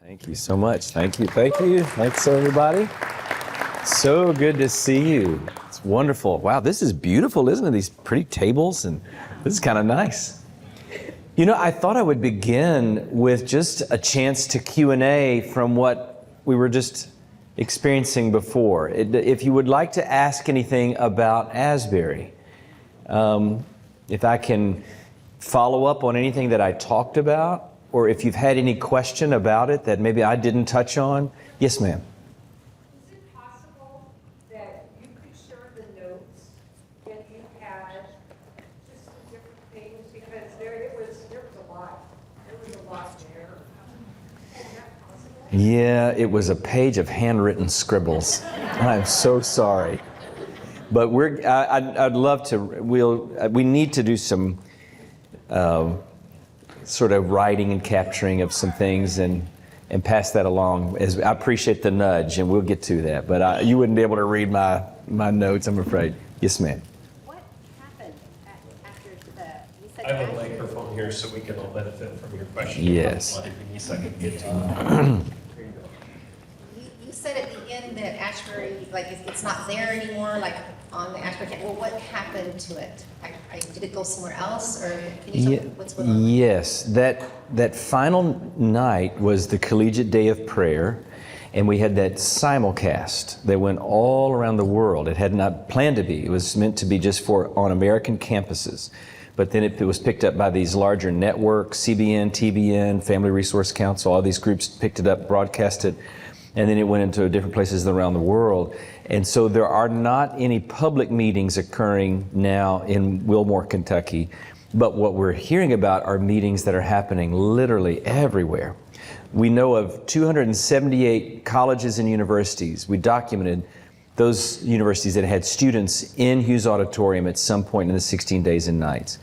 Thank you so much. Thank you. Thank you. Thanks, everybody. So good to see you. It's wonderful. Wow, this is beautiful, isn't it? These pretty tables, and this is kind of nice. You know, I thought I would begin with just a chance to Q&A from what we were just experiencing before. If you would like to ask anything about Asbury, if I can follow up on anything that I talked about, or if you've had any question about it that maybe I didn't touch on. Yes, ma'am. Is it possible that you could share the notes that you had, just the different things, because there was a lot. There was a lot there. Is that possible? Yeah, it was a page of handwritten scribbles. I'm so sorry. But I'd love to, we need to do some sort of writing and capturing of some things and pass that along. I appreciate the nudge, and we'll get to that. But you wouldn't be able to read my notes, I'm afraid. Yes, ma'am. What happened after you said I have a microphone here so we can all benefit from your question. Yes. I can get to You said at the end that Ashbury, like, it's not there anymore, like on the Ashbury campus. Well, what happened to it? Did it go somewhere else, or can you tell me what's going on? Yes, that final night was the Collegiate Day of Prayer, and we had that simulcast that went all around the world. It had not planned to be. It was meant to be just on American campuses. But then it was picked up by these larger networks, CBN, TBN, Family Resource Council, all these groups picked it up, broadcast it, and then it went into different places around the world. And so there are not any public meetings occurring now in Wilmore, Kentucky, but what we're hearing about are meetings that are happening literally everywhere. We know of 278 colleges and universities. We documented those universities that had students in Hughes Auditorium at some point in the 16 days and nights.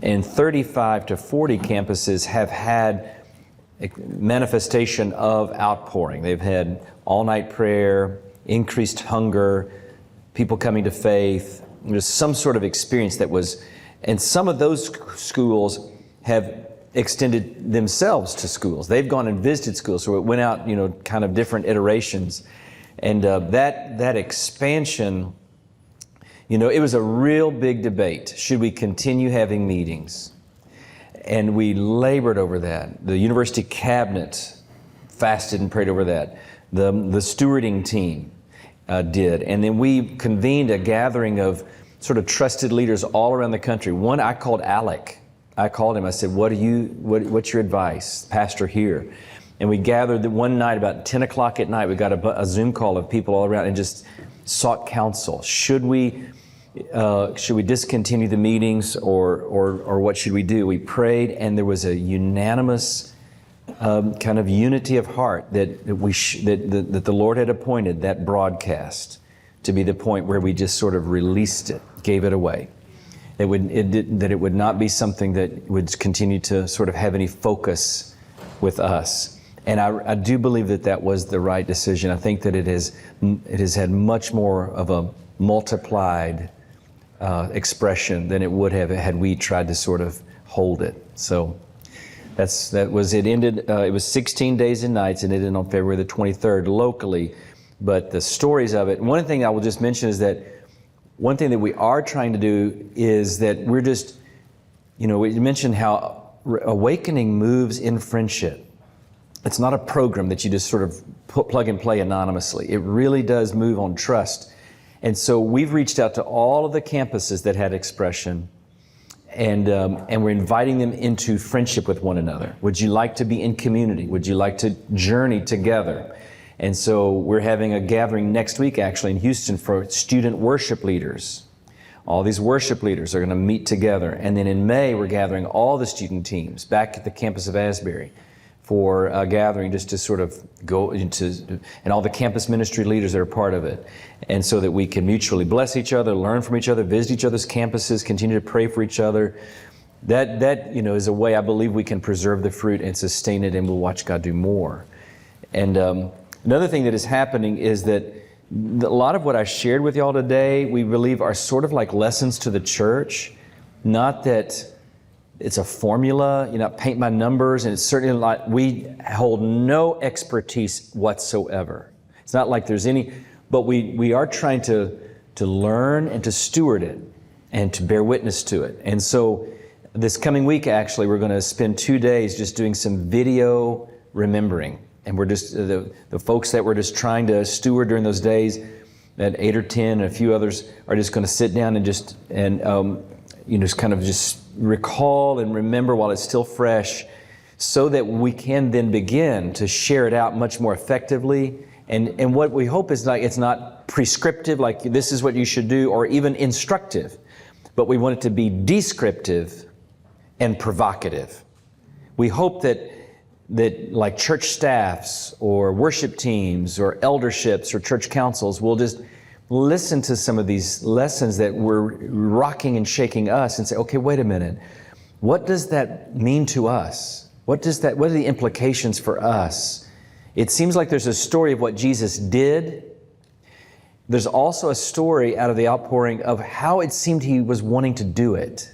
And 35 to 40 campuses have had a manifestation of outpouring. They've had all-night prayer, increased hunger, people coming to faith. There's some sort of experience that was, and some of those schools have extended themselves to schools. They've gone and visited schools, so it went out, kind of different iterations. And that expansion, it was a real big debate. Should we continue having meetings? And we labored over that. The university cabinet fasted and prayed over that. The stewarding team did. And then we convened a gathering of sort of trusted leaders all around the country. One I called Alec. I called him. I said, what's your advice, pastor here? And we gathered one night about 10 o'clock at night. We got a Zoom call of people all around and just sought counsel. Should we discontinue the meetings, or what should we do? We prayed, and there was a unanimous kind of unity of heart that the Lord had appointed that broadcast to be the point where we just sort of released it, gave it away. That it would not be something that would continue to sort of have any focus with us. And I do believe that was the right decision. I think that it has had much more of a multiplied expression than it would have had we tried to sort of hold it. So that was it. Ended. It was 16 days and nights, and it ended on February the 23rd locally. But the stories of it. One thing I will just mention is that one thing that we are trying to do is that we're just, we mentioned how awakening moves in friendship. It's not a program that you just sort of plug and play anonymously. It really does move on trust. And so we've reached out to all of the campuses that had expression, and we're inviting them into friendship with one another. Would you like to be in community? Would you like to journey together? And so we're having a gathering next week, actually, in Houston for student worship leaders. All these worship leaders are going to meet together. And then in May, we're gathering all the student teams back at the campus of Asbury for a gathering just to sort of go into, and all the campus ministry leaders that are part of it. And so that we can mutually bless each other, learn from each other, visit each other's campuses, continue to pray for each other. That is a way I believe we can preserve the fruit and sustain it, and we'll watch God do more. And another thing that is happening is that a lot of what I shared with y'all today, we believe are sort of like lessons to the church. Not that it's a formula, paint by numbers, and it's certainly not, we hold no expertise whatsoever. It's not like there's any, but we are trying to learn and to steward it and to bear witness to it. And so this coming week, actually, we're going to spend 2 days just doing some video remembering. And we're just, the folks that we're just trying to steward during those days, that 8 or 10 and a few others are just going to sit down and just kind of just recall and remember while it's still fresh, so that we can then begin to share it out much more effectively. And what we hope is it's not prescriptive, like this is what you should do, or even instructive, but we want it to be descriptive and provocative. We hope that like church staffs or worship teams or elderships or church councils will just listen to some of these lessons that were rocking and shaking us and say, okay, wait a minute, what does that mean to us? What are the implications for us? It seems like there's a story of what Jesus did. There's also a story out of the outpouring of how it seemed he was wanting to do it.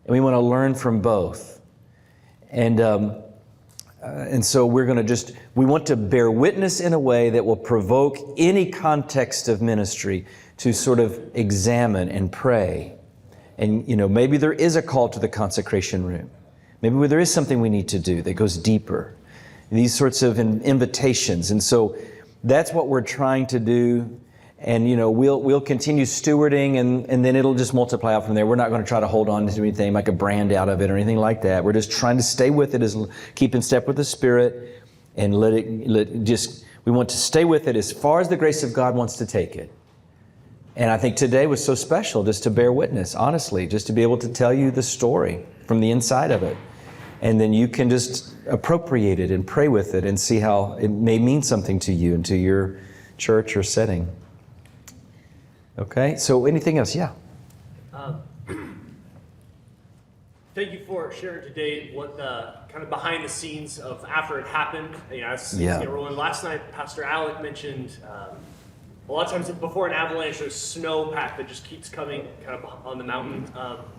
And we want to learn from both. And so we're going to we want to bear witness in a way that will provoke any context of ministry to sort of examine and pray. And, maybe there is a call to the consecration room. Maybe there is something we need to do that goes deeper. These sorts of invitations. And so that's what we're trying to do. And, we'll continue stewarding and then it'll just multiply out from there. We're not going to try to hold on to anything, make a brand out of it or anything like that. We're just trying to stay with it, keep in step with the Spirit, and we want to stay with it as far as the grace of God wants to take it. And I think today was so special just to bear witness, honestly, just to be able to tell you the story from the inside of it. And then you can just appropriate it and pray with it and see how it may mean something to you and to your church or setting. Okay, so anything else? Yeah. Thank you for sharing today what the kind of behind the scenes of after it happened. As things get rolling. Last night, Pastor Alec mentioned a lot of times before an avalanche, there's snowpack that just keeps coming kind of on the mountain.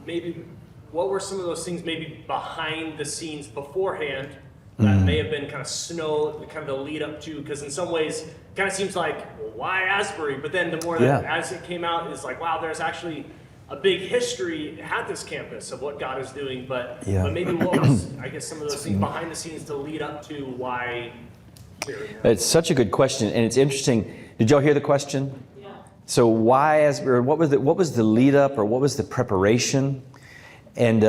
Maybe what were some of those things maybe behind the scenes beforehand that may have been kind of snow, kind of the lead up to, because in some ways it kind of seems like, well, why Asbury? But then the more that as it came out, it's like, wow, there's actually a big history at this campus of what God is doing. But maybe what was, I guess, some of those things behind the scenes to lead up to why we're here? It's such a good question, and it's interesting. Did y'all hear the question? Yeah. So why Asbury? What was the lead up, or what was the preparation? And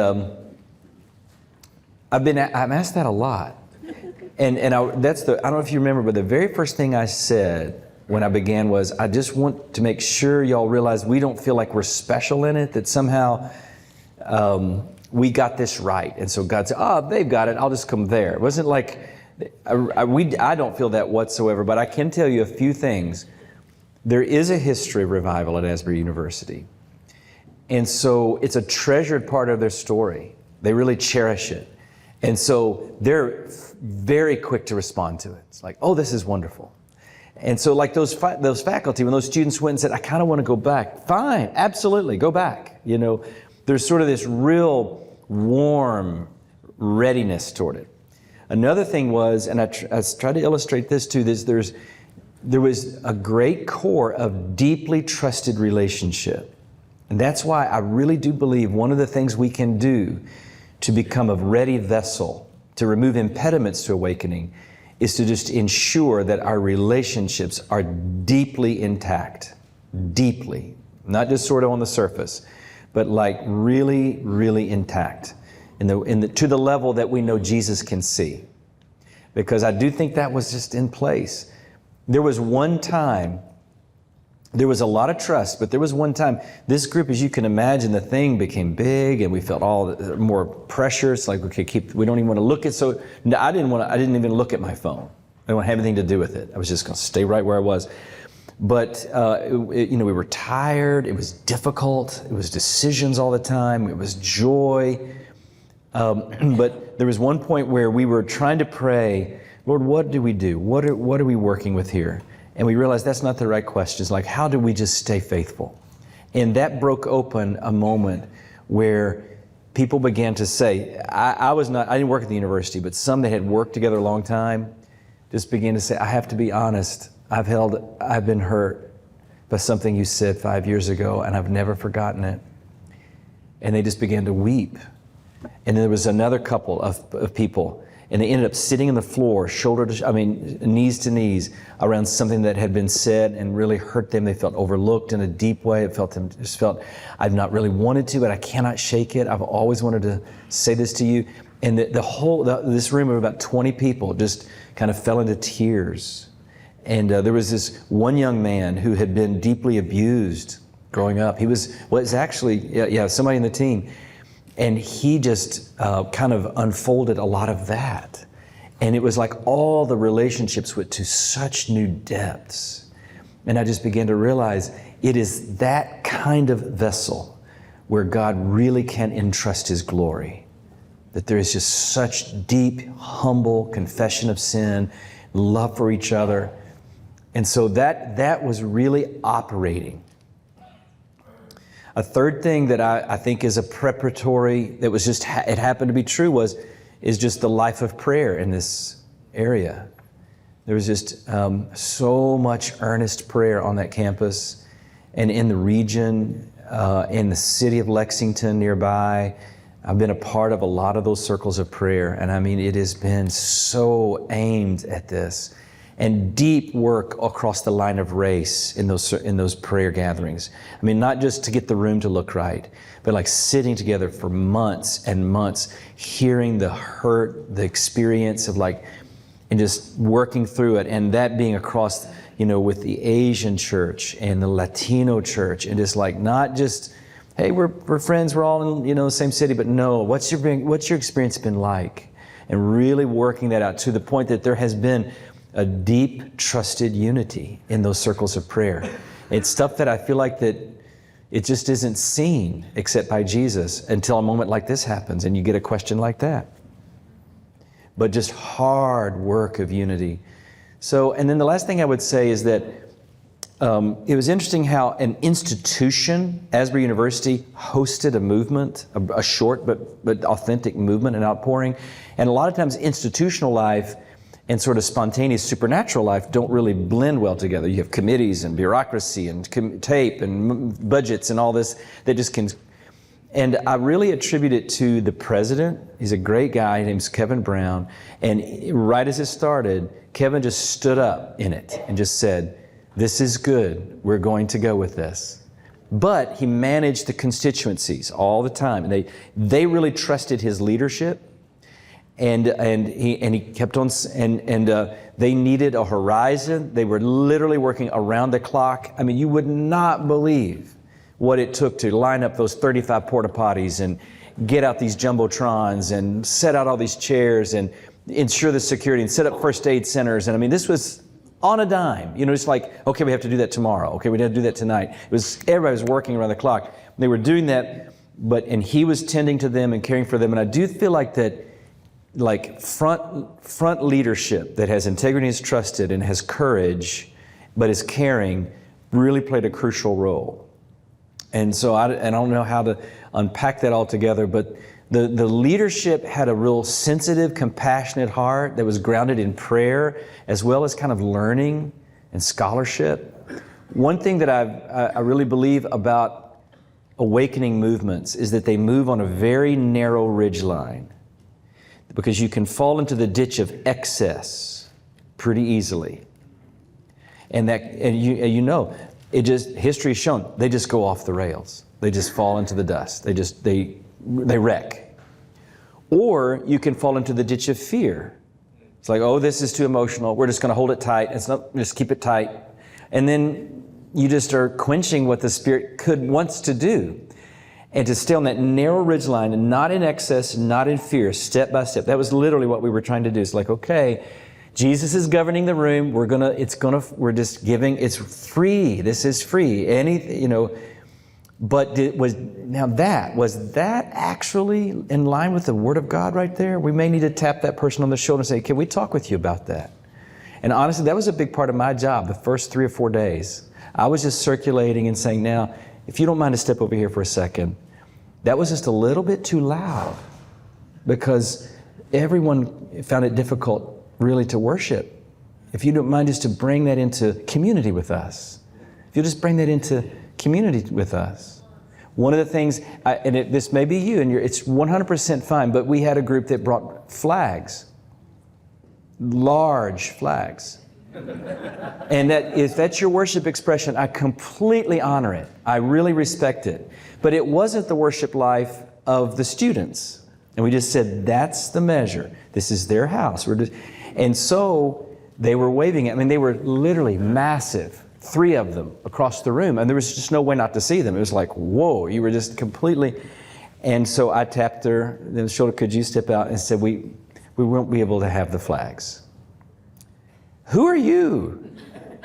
I'm asked that a lot. And I don't know if you remember, but the very first thing I said when I began was, I just want to make sure y'all realize we don't feel like we're special in it, that somehow we got this right. And so God said, they've got it, I'll just come there. It wasn't like, I don't feel that whatsoever, but I can tell you a few things. There is a history of revival at Asbury University. And so it's a treasured part of their story. They really cherish it. And so they're very quick to respond to it. It's like, oh, this is wonderful. And so like those faculty, when those students went and said, I kind of want to go back. Fine, absolutely, go back. There's sort of this real warm readiness toward it. Another thing was, and I tried to illustrate this too, there was a great core of deeply trusted relationship. And that's why I really do believe one of the things we can do to become a ready vessel, to remove impediments to awakening, is to just ensure that our relationships are deeply intact. Deeply. Not just sort of on the surface, but like really, really intact. To the level that we know Jesus can see. Because I do think that was just in place. There was one time, there was a lot of trust, but there was one time, this group, as you can imagine, the thing became big and we felt all more pressure. It's like, okay, we don't even want to look at, so I didn't even look at my phone. I didn't want to have anything to do with it. I was just going to stay right where I was. But, we were tired. It was difficult. It was decisions all the time. It was joy. But there was one point where we were trying to pray, Lord, what do we do? What are we working with here? And we realized that's not the right question. It's like, how do we just stay faithful? And that broke open a moment where people began to say, I didn't work at the university, but some that had worked together a long time just began to say, I have to be honest, I've been hurt by something you said 5 years ago, and I've never forgotten it. And they just began to weep. And then there was another couple of people, and they ended up sitting on the floor, knees to knees, around something that had been said and really hurt them. They felt overlooked in a deep way. I've not really wanted to, but I cannot shake it. I've always wanted to say this to you. And this room of about 20 people just kind of fell into tears. And there was this one young man who had been deeply abused growing up. He was actually somebody in the team. And he just kind of unfolded a lot of that. And it was like all the relationships went to such new depths. And I just began to realize it is that kind of vessel where God really can entrust His glory. That there is just such deep, humble confession of sin, love for each other. And so that was really operating. A third thing that I think is a preparatory, that was just, it happened to be true, is just the life of prayer in this area. There was just so much earnest prayer on that campus and in the region, in the city of Lexington nearby. I've been a part of a lot of those circles of prayer, and I mean, it has been so aimed at this. And deep work across the line of race in those prayer gatherings. I mean, not just to get the room to look right, but like sitting together for months and months, hearing the hurt, the experience of and just working through it. And that being across, with the Asian church and the Latino church, and just not just, hey, we're friends, we're all in the same city, but no, what's your experience been like? And really working that out to the point that there has been a deep, trusted unity in those circles of prayer. It's stuff that I feel like that it just isn't seen except by Jesus until a moment like this happens and you get a question like that. But just hard work of unity. So, and then the last thing I would say is that it was interesting how an institution, Asbury University, hosted a movement, a short but authentic movement and outpouring. And a lot of times institutional life and sort of spontaneous supernatural life don't really blend well together. You have committees and bureaucracy and tape and budgets and all this that just can. And I really attribute it to the president. He's a great guy. His name's Kevin Brown. And right as it started, Kevin just stood up in it and just said, this is good. We're going to go with this. But he managed the constituencies all the time. And they really trusted his leadership. And he kept on, and they needed a horizon. They were literally working around the clock. I mean, you would not believe what it took to line up those 35 porta potties and get out these jumbotrons and set out all these chairs and ensure the security and set up first aid centers. And I mean, this was on a dime. It's like, okay, we have to do that tomorrow. Okay, we have to do that tonight. Everybody was working around the clock. They were doing that, and he was tending to them and caring for them. And I do feel like that. Front leadership that has integrity, is trusted, and has courage, but is caring, really played a crucial role. And so I don't know how to unpack that all together, but the leadership had a real sensitive, compassionate heart that was grounded in prayer, as well as kind of learning and scholarship. One thing that I really believe about awakening movements is that they move on a very narrow ridgeline. Because you can fall into the ditch of excess pretty easily. And history has shown, they just go off the rails. They just fall into the dust. They wreck. Or you can fall into the ditch of fear. It's like, oh, this is too emotional. We're just going to hold it tight. Just keep it tight. And then you just are quenching what the Spirit wants to do. And to stay on that narrow ridgeline and not in excess, not in fear, step by step. That was literally what we were trying to do. It's like, okay, Jesus is governing the room. We're just giving. It's free. This is free. Anything, But was that actually in line with the Word of God right there? We may need to tap that person on the shoulder and say, can we talk with you about that? And honestly, that was a big part of my job the first 3 or 4 days. I was just circulating and saying, now, if you don't mind to step over here for a second, That was just a little bit too loud because everyone found it difficult really to worship. If you don't mind just to bring that into community with us. If you'll just bring that into community with us. One of the things, this may be you, and it's 100% fine, but we had a group that brought flags. Large flags. And if that's your worship expression, I completely honor it. I really respect it. But it wasn't the worship life of the students. And we just said, that's the measure. This is their house. And so they were waving it. I mean, they were literally massive. 3 of them across the room. And there was just no way not to see them. It was like, whoa, you were just completely... And so I tapped her on the shoulder, could you step out? And said, we won't be able to have the flags. Who are you?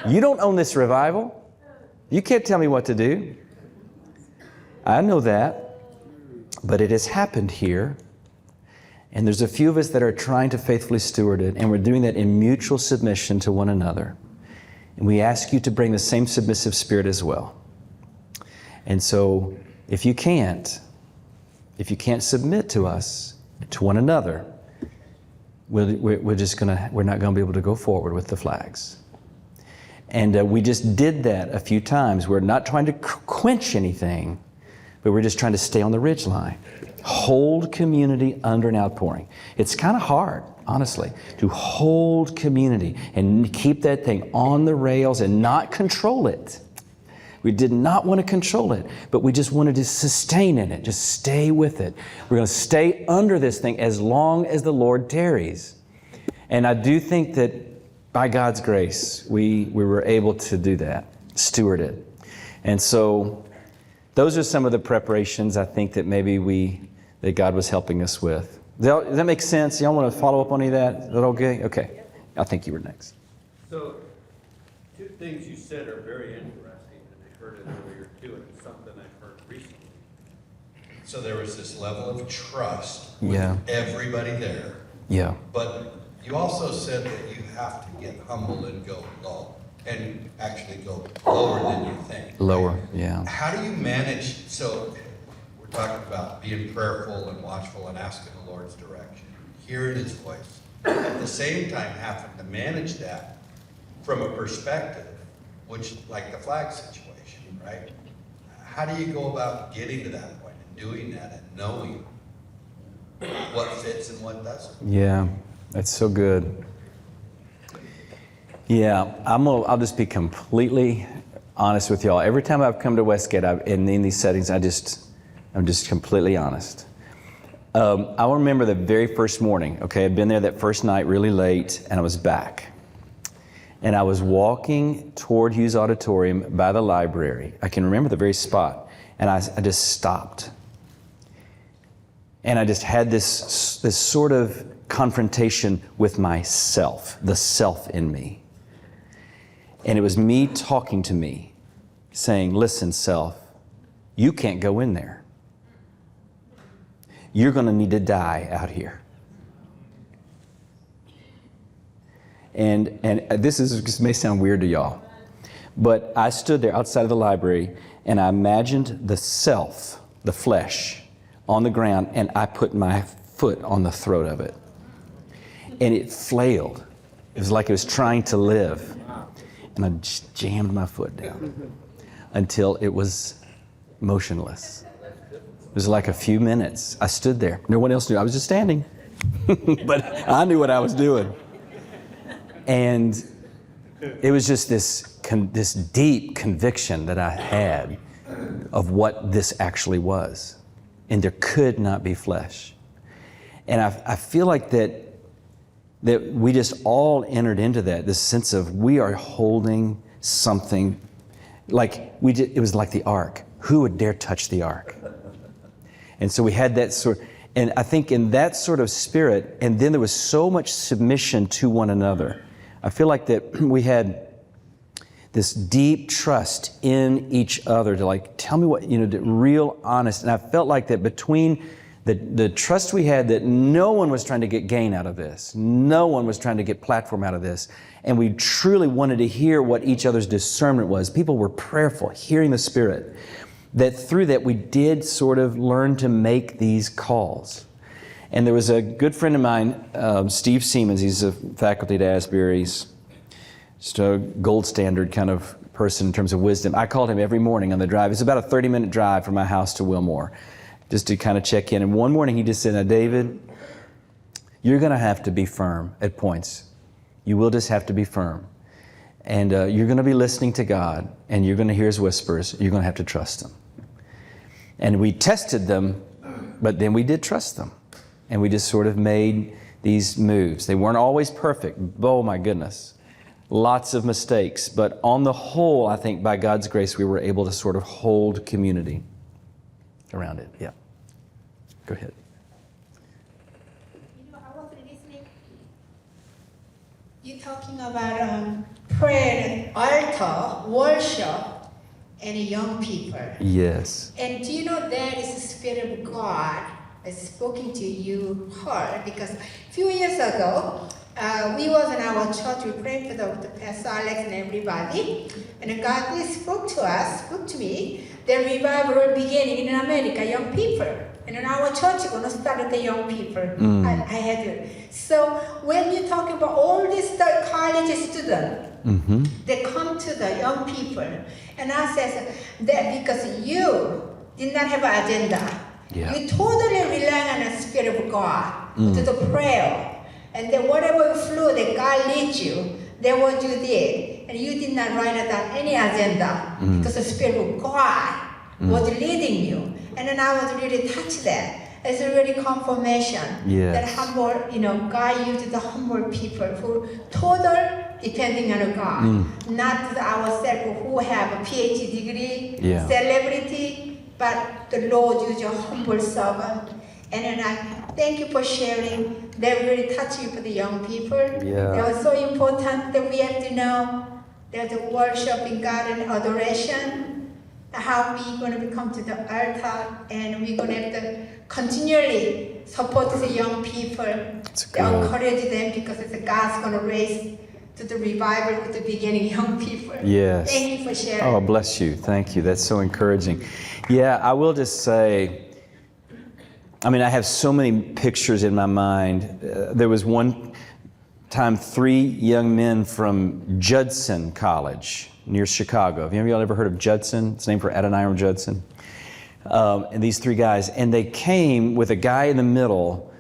You don't own this revival. You can't tell me what to do. I know that, but it has happened here. And there's a few of us that are trying to faithfully steward it, and we're doing that in mutual submission to one another. And we ask you to bring the same submissive spirit as well. And so if you can't submit to us, to one another, we're not going to be able to go forward with the flags. And we just did that a few times. We're not trying to quench anything, but we're just trying to stay on the ridge line. Hold community under an outpouring. It's kind of hard, honestly, to hold community and keep that thing on the rails and not control it. We did not want to control it, but we just wanted to sustain in it, just stay with it. We're going to stay under this thing as long as the Lord tarries. And I do think that by God's grace, we were able to do that, steward it. And so those are some of the preparations I think that that God was helping us with. Does that make sense? Y'all want to follow up on any of that? Is that okay? Okay. I think you were next. So, 2 things you said are very interesting, and I heard it earlier too, and it's something I've heard recently. So there was this level of trust with everybody there. Yeah. But you also said that you have to get humble and go low, and actually go lower than you think. Lower, right? yeah. How do you manage, so we're talking about being prayerful and watchful and asking the Lord's direction, hearing His voice. At the same time, having to manage that from a perspective, which, like the flag situation, right? How do you go about getting to that point and doing that and knowing what fits and what doesn't? Yeah, that's so good. Yeah, I'll just be completely honest with y'all. Every time I've come to Westgate, in these settings, I'm just completely honest. I remember the very first morning, okay, I'd been there that first night really late, and I was back. And I was walking toward Hughes Auditorium by the library. I can remember the very spot. And I just stopped. And I just had this sort of confrontation with myself, the self in me. And it was me talking to me, saying, listen, self, you can't go in there. You're going to need to die out here. And this may sound weird to y'all, but I stood there outside of the library and I imagined the self, the flesh, on the ground, and I put my foot on the throat of it. And it flailed. It was like it was trying to live. And I just jammed my foot down until it was motionless. It was like a few minutes. I stood there. No one else knew. I was just standing. But I knew what I was doing. And it was just this deep conviction that I had of what this actually was. And there could not be flesh. And I feel like that we just all entered into that, this sense of we are holding something, like it was like the ark. Who would dare touch the ark? And so we had that and I think in that sort of spirit, and then there was so much submission to one another. I feel like that we had this deep trust in each other to tell me what, real honest. And I felt like that between the trust we had that no one was trying to get gain out of this. No one was trying to get platform out of this. And we truly wanted to hear what each other's discernment was. People were prayerful, hearing the Spirit. that through that we did sort of learn to make these calls. And there was a good friend of mine, Steve Siemens, he's a faculty at Asbury. He's just a gold standard kind of person in terms of wisdom. I called him every morning on the drive. It's about a 30-minute drive from my house to Wilmore, just to kind of check in. And one morning he just said, now David, you're going to have to be firm at points. You will just have to be firm. And you're going to be listening to God, and you're going to hear His whispers. You're going to have to trust Him. And we tested them, but then we did trust them. And we just sort of made these moves. They weren't always perfect. Oh my goodness. Lots of mistakes. But on the whole, I think by God's grace, we were able to sort of hold community around it. Yeah. Go ahead. I was listening. You talking about prayer, altar, worship, and young people. Yes. And do you know that is the Spirit of God is speaking to you heart? Because a few years ago, we was in our church, we prayed for the Pastor Alex and everybody, and God spoke to us, spoke to me, the revival beginning in America, young people. And in our church, we're going to start with the young people. I had it. So when you talk about all these college students, they come to the young people, and I says that because you did not have an agenda, you totally rely on the Spirit of God to the prayer, and then whatever flow that God leads you, then what you did, and you did not write down any agenda because the Spirit of God was leading you, and then I was really touched that. It's a really confirmation that humble, God used the humble people who total depending on God, not ourselves who have a PhD degree, celebrity, but the Lord used your humble servant. And then I thank you for sharing. That really touched you for the young people. That was so important that we have to know that the worship in God and adoration, how we're going to become to the altar, and we're going to have to continually support the young people, encourage them, because it's God's going to raise to the revival with the beginning young people. Yes. Thank you for sharing. Oh, bless you. Thank you. That's so encouraging. Yeah, I will just say, I have so many pictures in my mind. There was one time 3 young men from Judson College near Chicago. Have any of y'all ever heard of Judson? It's named for Adoniram Judson. And these 3 guys, and they came with a guy in the middle,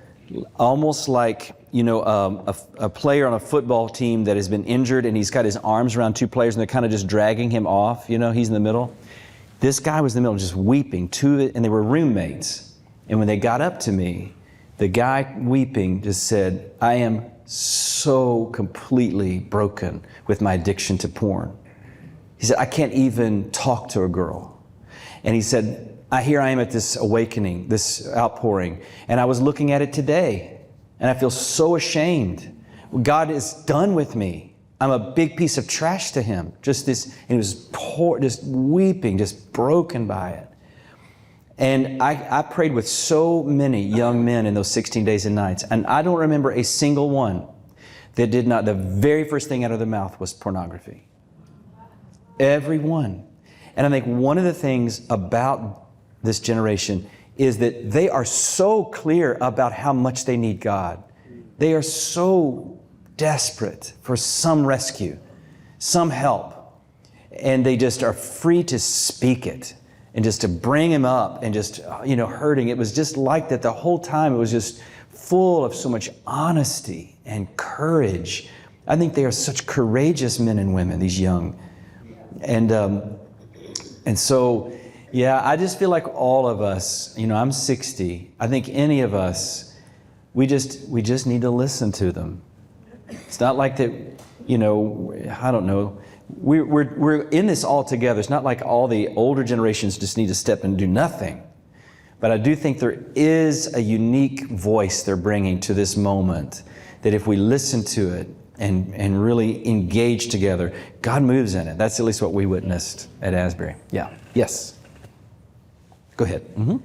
almost like, a player on a football team that has been injured, and he's got his arms around 2 players, and they're kind of just dragging him off. He's in the middle. This guy was in the middle, just weeping, and they were roommates. And when they got up to me, the guy weeping just said, I am so completely broken with my addiction to porn. He said, I can't even talk to a girl. And he said, here I am at this awakening, this outpouring, and I was looking at it today, and I feel so ashamed. God is done with me. I'm a big piece of trash to Him. Just this, and he was poor, just weeping, just broken by it. And I prayed with so many young men in those 16 days and nights, and I don't remember a single one that did not, the very first thing out of their mouth was pornography. Every one. And I think one of the things about this generation is that they are so clear about how much they need God. They are so desperate for some rescue, some help, and they just are free to speak it. And just to bring him up and just, hurting. It was just like that the whole time. It was just full of so much honesty and courage. I think they are such courageous men and women, these young. And so, I just feel like all of us, I'm 60. I think any of us, we just need to listen to them. It's not like that, I don't know. We're in this all together. It's not like all the older generations just need to step and do nothing. But I do think there is a unique voice they're bringing to this moment that if we listen to it and really engage together, God moves in it. That's at least what we witnessed at Asbury. Yeah. Yes. Go ahead. Mm-hmm.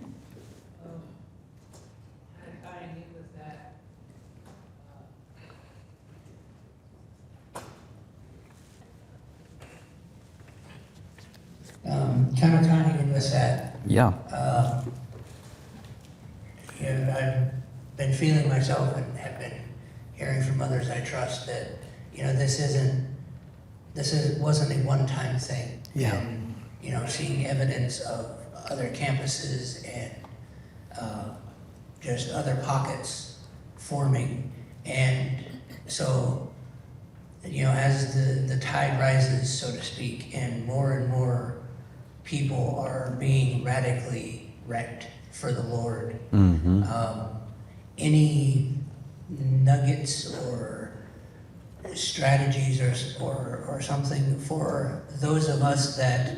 kind of tying in with that, Yeah. I've been feeling myself and have been hearing from others I trust that, wasn't a one-time thing. Yeah. And, seeing evidence of other campuses and just other pockets forming. And so, as the tide rises, so to speak, and more people are being radically wrecked for the Lord, Mm-hmm. Any nuggets or strategies or something for those of us that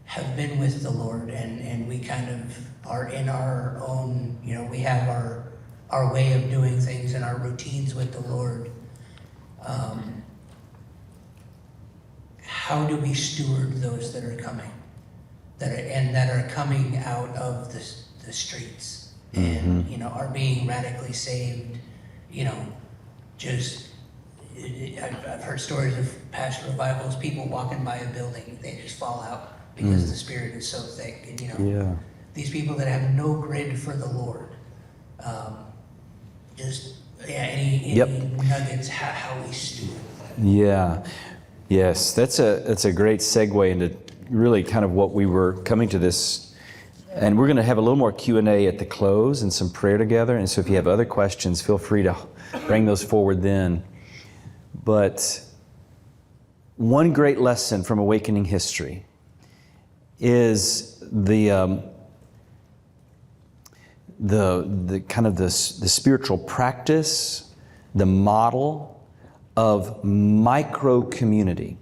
have been with the Lord and we kind of are in our own, we have our way of doing things and our routines with the Lord. How do we steward those that are coming, that are coming out of the streets and are being radically saved? I've heard stories of past revivals, people walking by a building, they just fall out because the Spirit is so thick. And Yeah. these people that have no grid for the Lord, any Yep. nuggets, how we steward that. Yeah. Yes, that's a great segue into really kind of what we were coming to this. And we're going to have a little more Q&A at the close and some prayer together. And so if you have other questions, feel free to bring those forward then. But one great lesson from Awakening history is the kind of the spiritual practice, the model of micro community.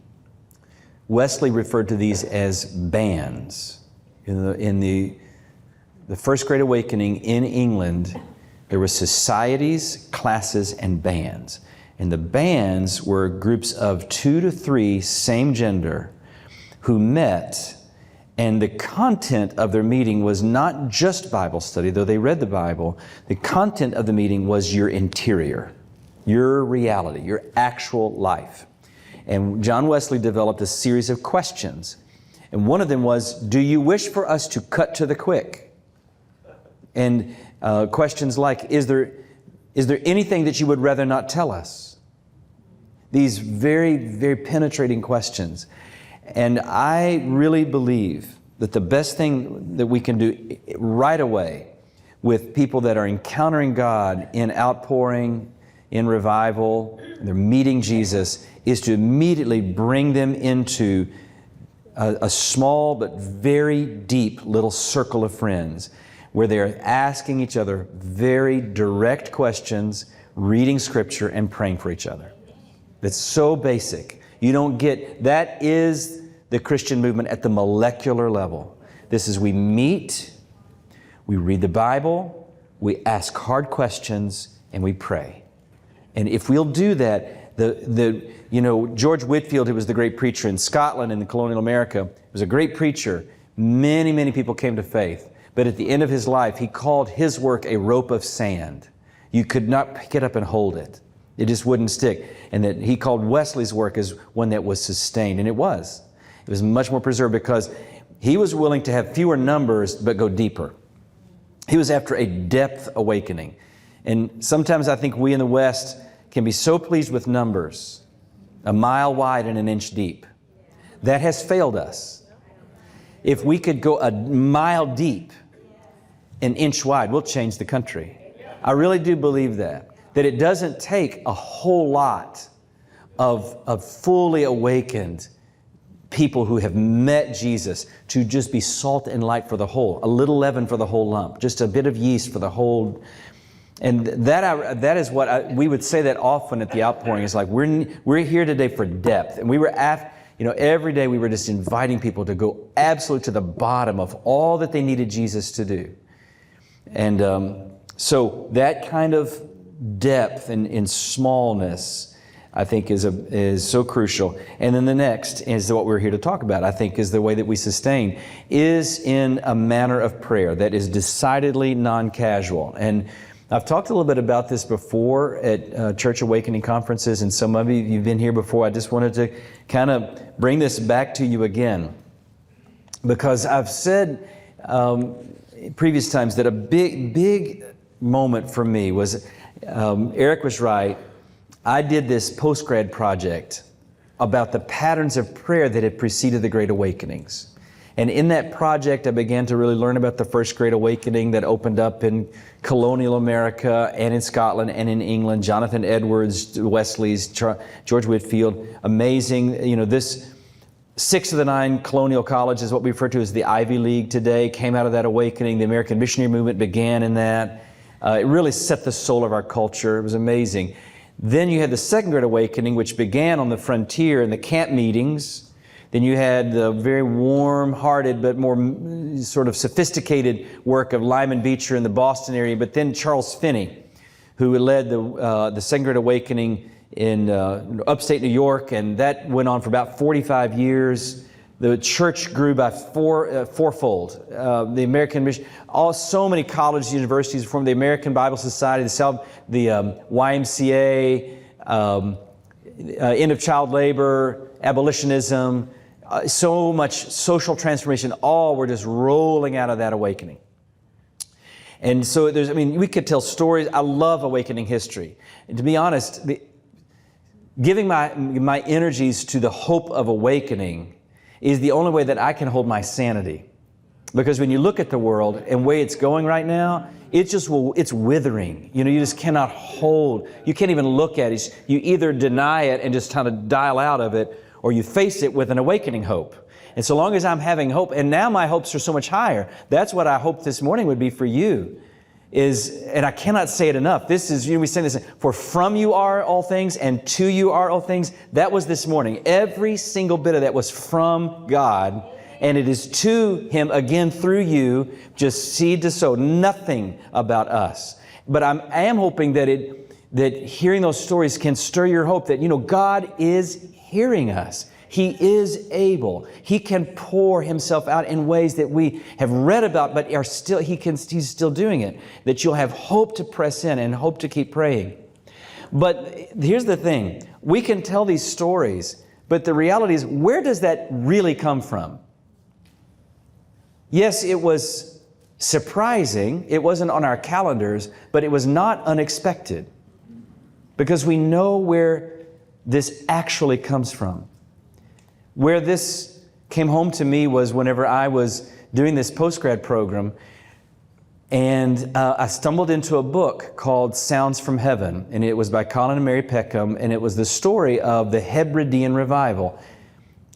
Wesley referred to these as bands. In the First Great Awakening in England, there were societies, classes, and bands. And the bands were groups of 2 to 3 same gender who met, and the content of their meeting was not just Bible study, though they read the Bible. The content of the meeting was your interior, your reality, your actual life. And John Wesley developed a series of questions. And one of them was, do you wish for us to cut to the quick? And questions like, is there anything that you would rather not tell us? These very, very penetrating questions. And I really believe that the best thing that we can do right away with people that are encountering God in outpouring, in revival, they're meeting Jesus, is to immediately bring them into a small but very deep little circle of friends where they're asking each other very direct questions, reading Scripture, and praying for each other. That's so basic. You don't get, that is the Christian movement at the molecular level. This is, we meet, we read the Bible, we ask hard questions, and we pray. And if we'll do that, George Whitfield, who was the great preacher in Scotland in the colonial America, was a great preacher. Many, many people came to faith. But at the end of his life, he called his work a rope of sand. You could not pick it up and hold it. It just wouldn't stick. And that he called Wesley's work as one that was sustained. And it was. It was much more preserved because he was willing to have fewer numbers but go deeper. He was after a depth awakening. And sometimes I think we in the West can be so pleased with numbers, a mile wide and an inch deep. That has failed us. If we could go a mile deep, an inch wide, we'll change the country. I really do believe that it doesn't take a whole lot of fully awakened people who have met Jesus to just be salt and light for the whole, a little leaven for the whole lump, just a bit of yeast for the whole. And that is what we would say that often at the outpouring is like, we're here today for depth. And we were every day we were just inviting people to go absolutely to the bottom of all that they needed Jesus to do. And so that kind of depth and in smallness, I think is so crucial. And then the next is what we're here to talk about, I think, is the way that we sustain, is in a manner of prayer that is decidedly non-casual. And I've talked a little bit about this before at Church Awakening conferences, and some of you've been here before. I just wanted to kind of bring this back to you again. because I've said previous times that a big moment for me was, Eric was right, I did this post-grad project about the patterns of prayer that had preceded the Great Awakenings. And in that project, I began to really learn about the first Great Awakening that opened up in colonial America and in Scotland and in England. Jonathan Edwards, Wesley's, George Whitfield, amazing. You know, this 6 of the 9 colonial colleges, what we refer to as the Ivy League today, came out of that awakening. The American missionary movement began in that. It really set the soul of our culture. It was amazing. Then you had the Second Great Awakening, which began on the frontier in the camp meetings. Then you had the very warm-hearted but more sort of sophisticated work of Lyman Beecher in the Boston area. But then Charles Finney, who led the Second Great Awakening in upstate New York, and that went on for about 45 years. The church grew by fourfold. The American mission, so many colleges, universities formed. The American Bible Society, the YMCA, end of child labor, abolitionism, so much social transformation, all were just rolling out of that awakening. And so we could tell stories. I love awakening history. And to be honest, giving my energies to the hope of awakening is the only way that I can hold my sanity. Because when you look at the world and the way it's going right now, it's withering. You know, you just cannot hold, you can't even look at it. You either deny it and just kind of dial out of it, or you face it with an awakening hope. And so long as I'm having hope, and now my hopes are so much higher, that's what I hope this morning would be for you. And I cannot say it enough. This is, we say this, for from you are all things and to you are all things. That was this morning. Every single bit of that was from God, and it is to Him again through you, just seed to sow, nothing about us. But I am hoping that hearing those stories can stir your hope that, God is hearing us. He is able. He can pour Himself out in ways that we have read about, but He's still doing it. That you'll have hope to press in and hope to keep praying. But here's the thing. We can tell these stories, but the reality is, where does that really come from? Yes, it was surprising. It wasn't on our calendars, but it was not unexpected. Because we know where this actually comes from. Where this came home to me was whenever I was doing this postgrad program, and I stumbled into a book called Sounds from Heaven, and it was by Colin and Mary Peckham, and it was the story of the Hebridean revival,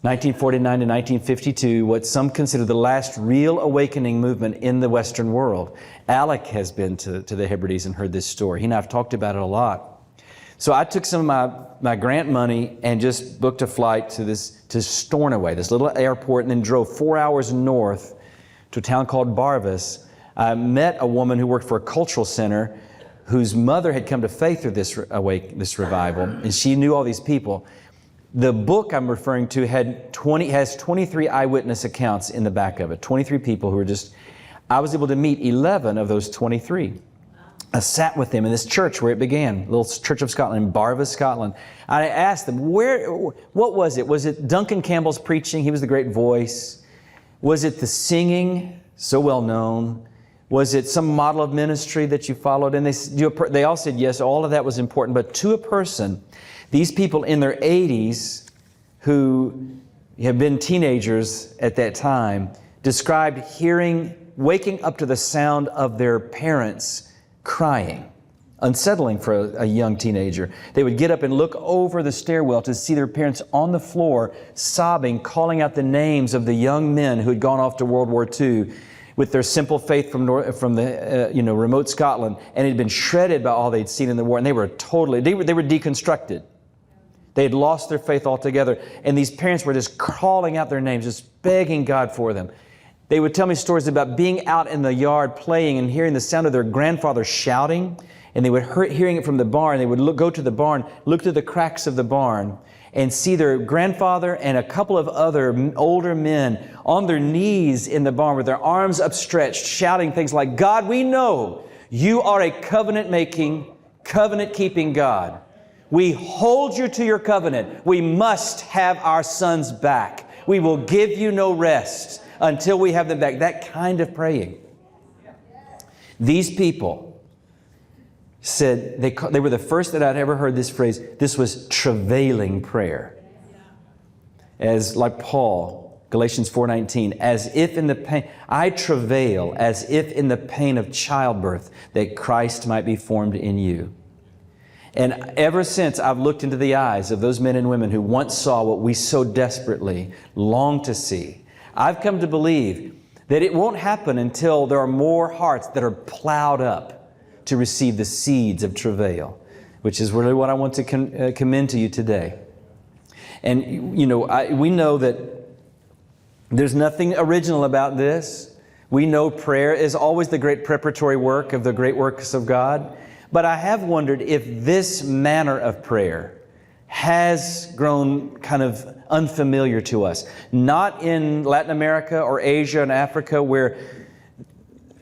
1949 to 1952, what some consider the last real awakening movement in the Western world. Alec has been to the Hebrides and heard this story. He and I have talked about it a lot. So I took some of my grant money and just booked a flight to Stornoway, this little airport, and then drove 4 hours north to a town called Barvis. I met a woman who worked for a cultural center whose mother had come to faith through this revival, and she knew all these people. The book I'm referring to has 23 eyewitness accounts in the back of it, 23 people who were I was able to meet 11 of those 23. I sat with them in this church where it began, Little Church of Scotland in Barvis, Scotland. I asked them, what was it? Was it Duncan Campbell's preaching? He was the great voice. Was it the singing, so well known? Was it some model of ministry that you followed? And they all said yes, all of that was important. But to a person, these people in their 80s who have been teenagers at that time described waking up to the sound of their parents crying, unsettling for a young teenager. They would get up and look over the stairwell to see their parents on the floor, sobbing, calling out the names of the young men who had gone off to World War II with their simple faith from the remote Scotland, and it had been shredded by all they'd seen in the war, and they were deconstructed. They had lost their faith altogether, and these parents were just calling out their names, just begging God for them. They would tell me stories about being out in the yard playing and hearing the sound of their grandfather shouting, and they would hearing it from the barn. They would go to the barn, look through the cracks of the barn, and see their grandfather and a couple of other older men on their knees in the barn with their arms upstretched, shouting things like, "God, we know you are a covenant-making, covenant-keeping God. We hold you to your covenant. We must have our sons back. We will give you no rest until we have them back. That kind of praying. These people said, they were the first that I'd ever heard this phrase. This was travailing prayer. As like Paul, Galatians 4:19, as if in the pain, I travail as if in the pain of childbirth, that Christ might be formed in you. And ever since I've looked into the eyes of those men and women who once saw what we so desperately long to see, I've come to believe that it won't happen until there are more hearts that are plowed up to receive the seeds of travail, which is really what I want to commend to you today. And, you know, we know that there's nothing original about this. We know prayer is always the great preparatory work of the great works of God. But I have wondered if this manner of prayer has grown kind of unfamiliar to us. Not in Latin America or Asia and Africa, where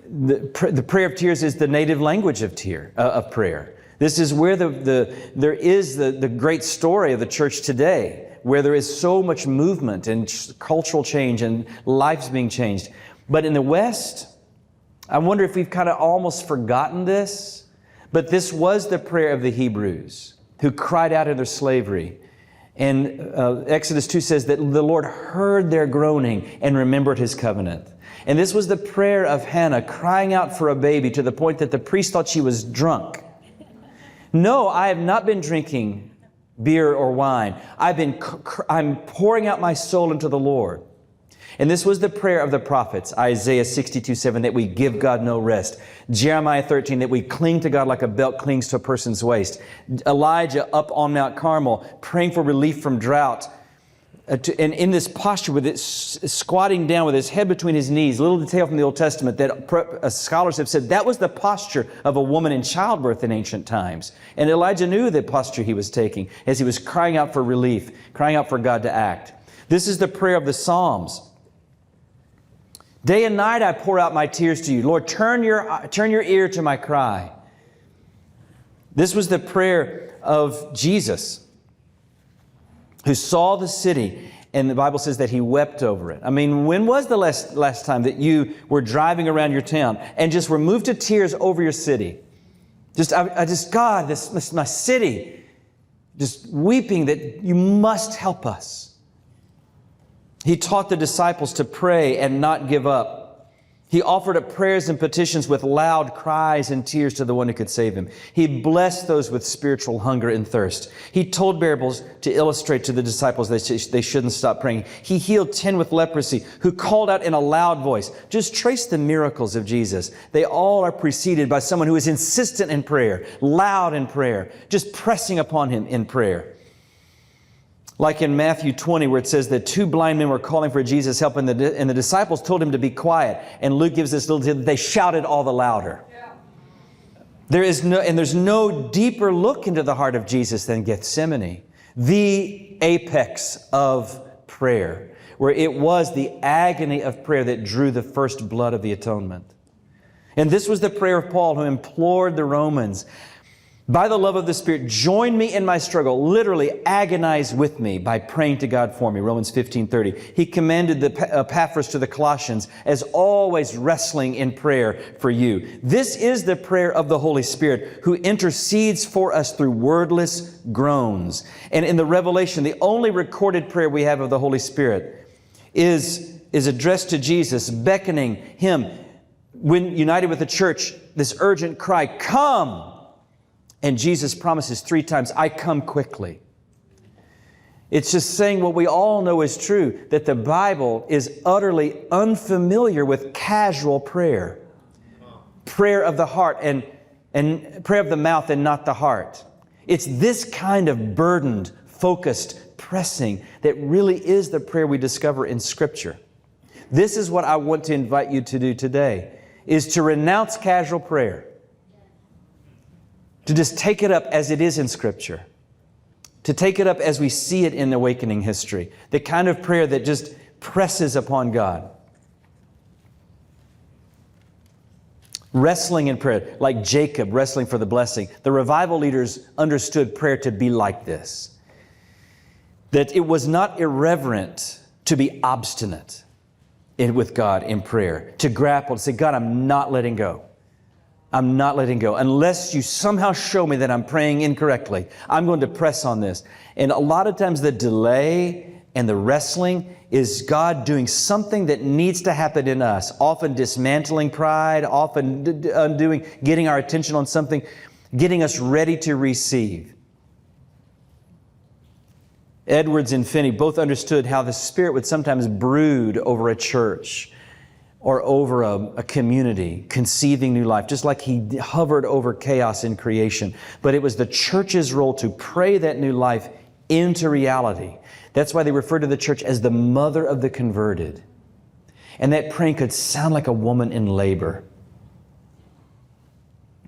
the prayer of tears is the native language of prayer. This is where there is the great story of the church today, where there is so much movement and cultural change and lives being changed. But in the West, I wonder if we've kind of almost forgotten this. But this was the prayer of the Hebrews who cried out in their slavery. And Exodus 2 says that the Lord heard their groaning and remembered His covenant. And this was the prayer of Hannah crying out for a baby to the point that the priest thought she was drunk. No, I have not been drinking beer or wine. I'm pouring out my soul into the Lord. And this was the prayer of the prophets, Isaiah 62:7, that we give God no rest. Jeremiah 13, that we cling to God like a belt clings to a person's waist. Elijah up on Mount Carmel, praying for relief from drought. And in this posture, with it squatting down with his head between his knees, a little detail from the Old Testament that scholars have said that was the posture of a woman in childbirth in ancient times. And Elijah knew the posture he was taking as he was crying out for relief, crying out for God to act. This is the prayer of the Psalms. Day and night I pour out my tears to you. Lord, turn your ear to my cry. This was the prayer of Jesus, who saw the city, and the Bible says that He wept over it. I mean, when was the last time that you were driving around your town and just were moved to tears over your city? God, this my city, just weeping that you must help us. He taught the disciples to pray and not give up. He offered up prayers and petitions with loud cries and tears to the one who could save him. He blessed those with spiritual hunger and thirst. He told parables to illustrate to the disciples that they shouldn't stop praying. He healed 10 with leprosy who called out in a loud voice. Just trace the miracles of Jesus. They all are preceded by someone who is insistent in prayer, loud in prayer, just pressing upon Him in prayer. Like in Matthew 20, where it says that 2 blind men were calling for Jesus' help, and the disciples told Him to be quiet. And Luke gives this little tip, they shouted all the louder. Yeah. There's no deeper look into the heart of Jesus than Gethsemane, the apex of prayer, where it was the agony of prayer that drew the first blood of the atonement. And this was the prayer of Paul, who implored the Romans, by the love of the Spirit, join me in my struggle. Literally, agonize with me by praying to God for me. Romans 15:30. He commended the Epaphras to the Colossians as always wrestling in prayer for you. This is the prayer of the Holy Spirit, who intercedes for us through wordless groans. And in the Revelation, the only recorded prayer we have of the Holy Spirit is addressed to Jesus, beckoning Him, when united with the church, this urgent cry, come! And Jesus promises 3 times, I come quickly. It's just saying what we all know is true, that the Bible is utterly unfamiliar with casual prayer. Prayer of the heart and prayer of the mouth and not the heart. It's this kind of burdened, focused, pressing that really is the prayer we discover in Scripture. This is what I want to invite you to do today, is to renounce casual prayer. To just take it up as it is in Scripture. To take it up as we see it in awakening history. The kind of prayer that just presses upon God. Wrestling in prayer, like Jacob wrestling for the blessing. The revival leaders understood prayer to be like this. That it was not irreverent to be obstinate. with God in prayer, to grapple, to say, God, I'm not letting go. I'm not letting go. Unless you somehow show me that I'm praying incorrectly, I'm going to press on this. And a lot of times the delay and the wrestling is God doing something that needs to happen in us, often dismantling pride, often getting our attention on something, getting us ready to receive. Edwards and Finney both understood how the Spirit would sometimes brood over a church or over a community, conceiving new life, just like He hovered over chaos in creation. But it was the church's role to pray that new life into reality. That's why they refer to the church as the mother of the converted. And that praying could sound like a woman in labor.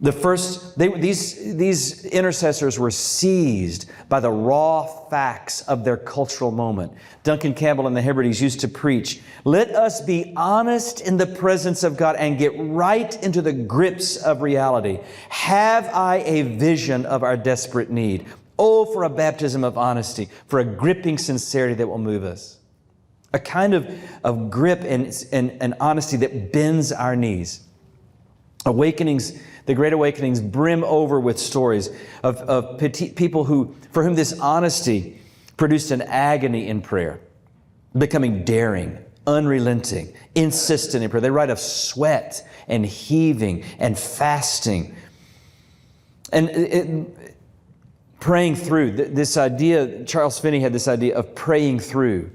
These intercessors were seized by the raw facts of their cultural moment. Duncan Campbell and the Hebrides used to preach, let us be honest in the presence of God and get right into the grips of reality. Have I a vision of our desperate need? Oh, for a baptism of honesty, for a gripping sincerity that will move us. A kind of grip and honesty that bends our knees. The Great Awakenings brim over with stories of people for whom this honesty produced an agony in prayer, becoming daring, unrelenting, insistent in prayer. They write of sweat and heaving and fasting. And praying through, this idea, Charles Finney had this idea of praying through,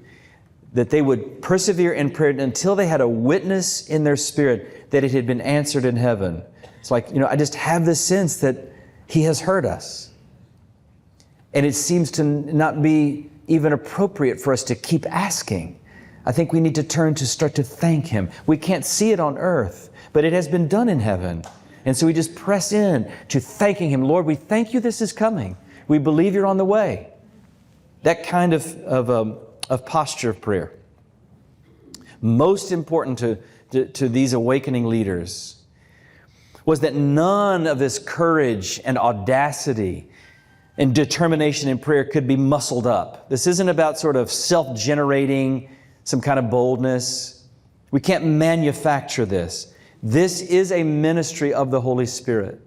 that they would persevere in prayer until they had a witness in their spirit that it had been answered in heaven. It's like, I just have this sense that He has heard us. And it seems to not be even appropriate for us to keep asking. I think we need to start to thank Him. We can't see it on earth, but it has been done in heaven. And so we just press in to thanking Him. Lord, we thank You this is coming. We believe You're on the way. That kind of posture of prayer. Most important to these awakening leaders was that none of this courage and audacity and determination in prayer could be muscled up. This isn't about sort of self-generating some kind of boldness. We can't manufacture this. This is a ministry of the Holy Spirit,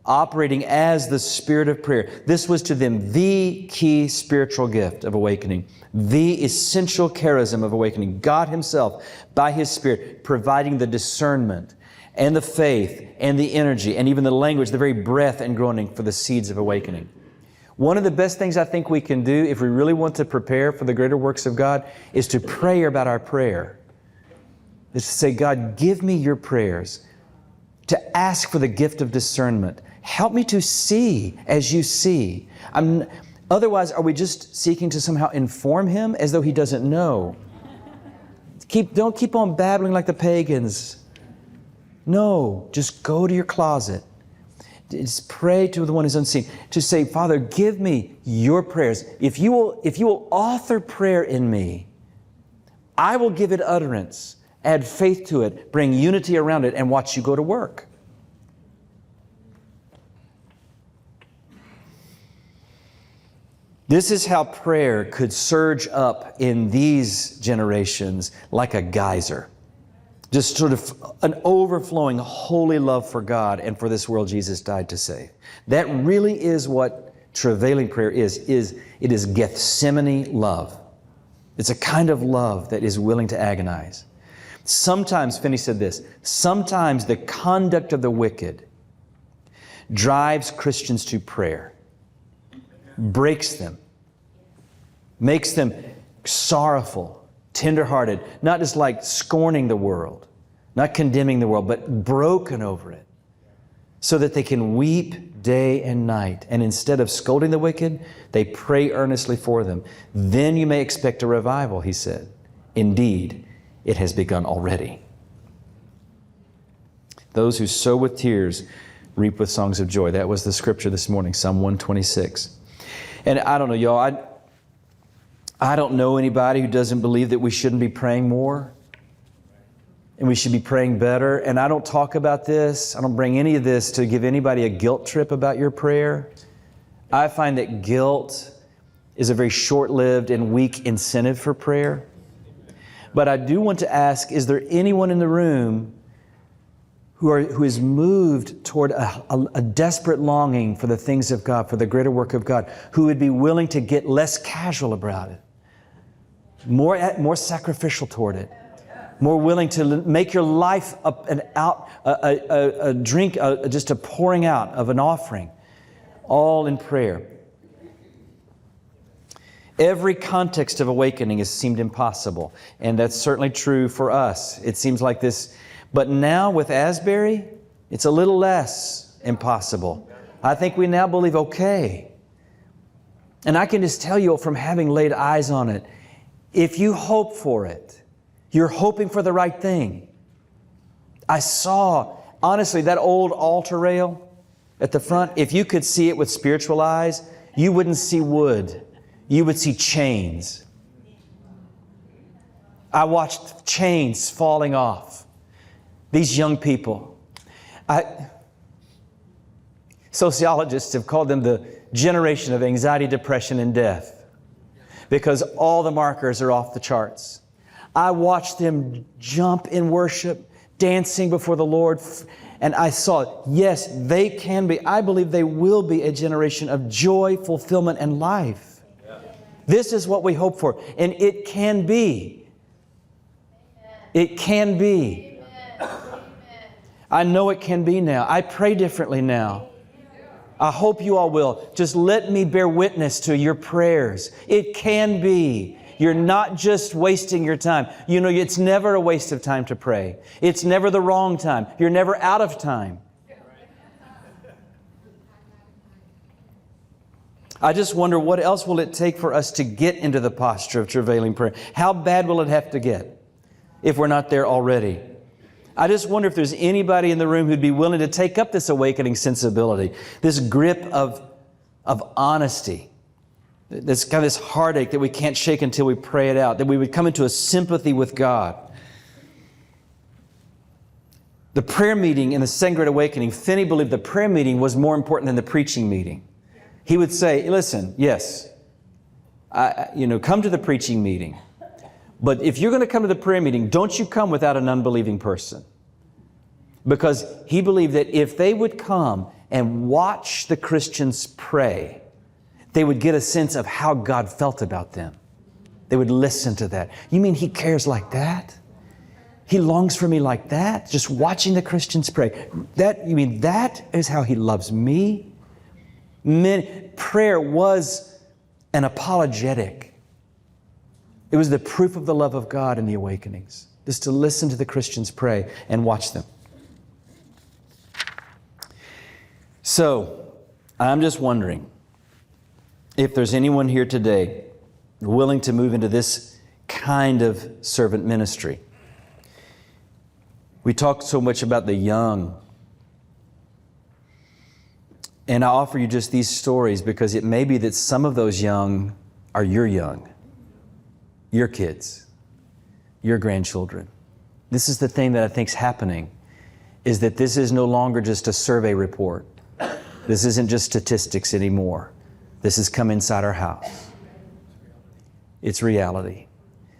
operating as the Spirit of prayer. This was to them the key spiritual gift of awakening, the essential charism of awakening. God Himself, by His Spirit, providing the discernment and the faith and the energy and even the language, the very breath and groaning for the seeds of awakening. One of the best things I think we can do if we really want to prepare for the greater works of God is to pray about our prayer. Is to say, God, give me Your prayers, to ask for the gift of discernment. Help me to see as You see. Otherwise, are we just seeking to somehow inform Him as though He doesn't know? Don't keep on babbling like the pagans. No, just go to your closet. Just pray to the one who's unseen. To say, Father, give me Your prayers. If you will author prayer in me, I will give it utterance, add faith to it, bring unity around it, and watch You go to work. This is how prayer could surge up in these generations like a geyser. Just sort of an overflowing holy love for God and for this world Jesus died to save. That really is what travailing prayer is. It is Gethsemane love. It's a kind of love that is willing to agonize. Sometimes, Finney said this, sometimes the conduct of the wicked drives Christians to prayer, breaks them, makes them sorrowful, tenderhearted, not just like scorning the world, not condemning the world, but broken over it, so that they can weep day and night. And instead of scolding the wicked, they pray earnestly for them. Then you may expect a revival, he said. Indeed, it has begun already. Those who sow with tears reap with songs of joy. That was the scripture this morning, Psalm 126. And I don't know, y'all, I don't know anybody who doesn't believe that we shouldn't be praying more and we should be praying better. And I don't talk about this. I don't bring any of this to give anybody a guilt trip about your prayer. I find that guilt is a very short-lived and weak incentive for prayer. But I do want to ask, is there anyone in the room who is moved toward a desperate longing for the things of God, for the greater work of God, who would be willing to get less casual about it, more sacrificial toward it, more willing to make your life a drink, just a pouring out of an offering, all in prayer. Every context of awakening has seemed impossible, and that's certainly true for us. It seems like this. But now with Asbury, it's a little less impossible. I think we now believe, okay. And I can just tell you from having laid eyes on it, if you hope for it, you're hoping for the right thing. I saw, honestly, that old altar rail at the front, if you could see it with spiritual eyes, you wouldn't see wood. You would see chains. I watched chains falling off. These young people, sociologists have called them the generation of anxiety, depression, and death because all the markers are off the charts. I watched them jump in worship, dancing before the Lord, and I saw, yes, they can be, I believe they will be a generation of joy, fulfillment, and life. This is what we hope for, and it can be. It can be. I know it can be now. I pray differently now. I hope you all will. Just let me bear witness to your prayers. It can be. You're not just wasting your time. You know, it's never a waste of time to pray. It's never the wrong time. You're never out of time. I just wonder, what else will it take for us to get into the posture of travailing prayer? How bad will it have to get if we're not there already? I just wonder if there's anybody in the room who'd be willing to take up this awakening sensibility, this grip of honesty, this kind of this heartache that we can't shake until we pray it out, that we would come into a sympathy with God. The prayer meeting in the Second Great Awakening, Finney believed the prayer meeting was more important than the preaching meeting. He would say, listen, yes, come to the preaching meeting. But if you're going to come to the prayer meeting, don't you come without an unbelieving person. Because he believed that if they would come and watch the Christians pray, they would get a sense of how God felt about them. They would listen to that. You mean He cares like that? He longs for me like that? Just watching the Christians pray. You mean that is how He loves me? Prayer was an apologetic. It was the proof of the love of God in the awakenings. Just to listen to the Christians pray and watch them. So, I'm just wondering if there's anyone here today willing to move into this kind of servant ministry. We talk so much about the young. And I offer you just these stories because it may be that some of those young are your young. Your kids, your grandchildren. This is the thing that I think is happening, is that this is no longer just a survey report. This isn't just statistics anymore. This has come inside our house. It's reality.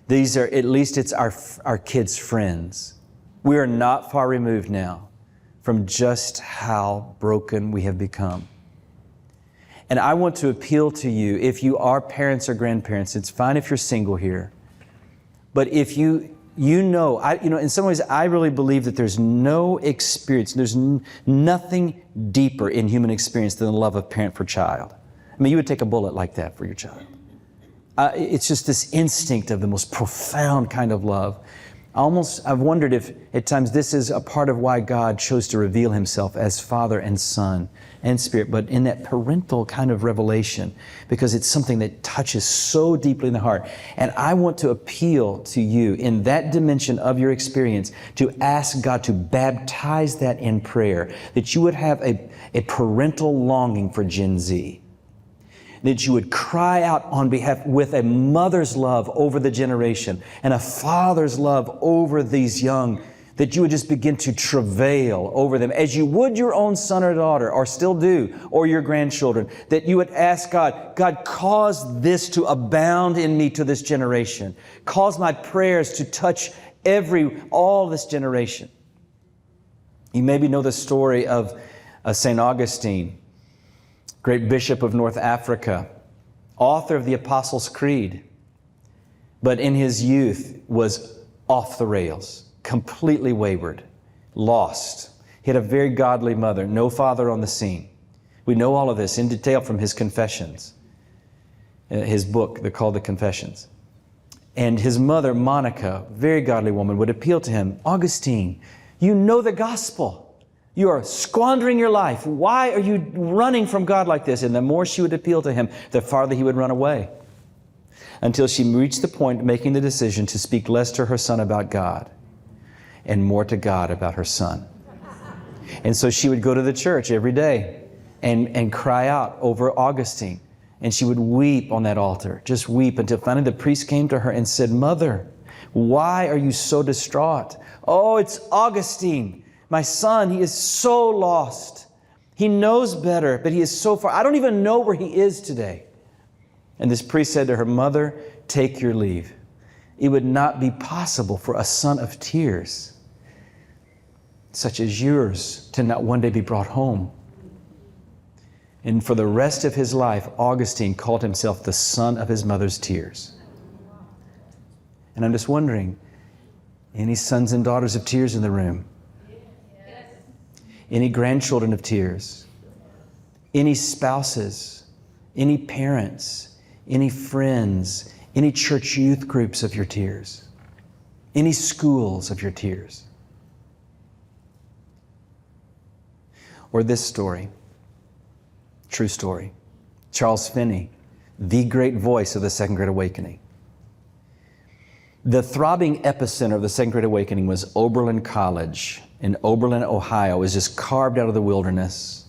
These are, at least it's our kids' friends. We are not far removed now from just how broken we have become. And I want to appeal to you, if you are parents or grandparents, it's fine if you're single here. But if in some ways I really believe that there's no experience, there's nothing deeper in human experience than the love of parent for child. I mean, you would take a bullet like that for your child. It's just this instinct of the most profound kind of love. I've wondered if at times this is a part of why God chose to reveal Himself as Father and Son and Spirit, but in that parental kind of revelation, because it's something that touches so deeply in the heart. And I want to appeal to you in that dimension of your experience to ask God to baptize that in prayer, that you would have a parental longing for Gen Z, that you would cry out on behalf with a mother's love over the generation and a father's love over these young that you would just begin to travail over them as you would your own son or daughter, or still do, or your grandchildren, that you would ask God, God, cause this to abound in me to this generation. Cause my prayers to touch all this generation. You maybe know the story of St. Augustine, great bishop of North Africa, author of the Apostles' Creed, but in his youth was off the rails, completely wayward, lost. He had a very godly mother, no father on the scene. We know all of this in detail from his confessions, his book, they're called the Confessions. And his mother, Monica, very godly woman, would appeal to him, Augustine, you know the gospel. You are squandering your life. Why are you running from God like this? And the more she would appeal to him, the farther he would run away. Until she reached the point of making the decision to speak less to her son about God and more to God about her son. And so she would go to the church every day and cry out over Augustine. And she would weep on that altar, just weep, until finally the priest came to her and said, Mother, why are you so distraught? Oh, it's Augustine, my son. He is so lost. He knows better, but he is so far. I don't even know where he is today. And this priest said to her, Mother, take your leave. It would not be possible for a son of tears, such as yours, to not one day be brought home. And for the rest of his life, Augustine called himself the son of his mother's tears. And I'm just wondering, any sons and daughters of tears in the room? Any grandchildren of tears? Any spouses? Any parents? Any friends? Any church youth groups of your tears? Any schools of your tears? Or this story, true story. Charles Finney, the great voice of the Second Great Awakening. The throbbing epicenter of the Second Great Awakening was Oberlin College in Oberlin, Ohio. It was just carved out of the wilderness.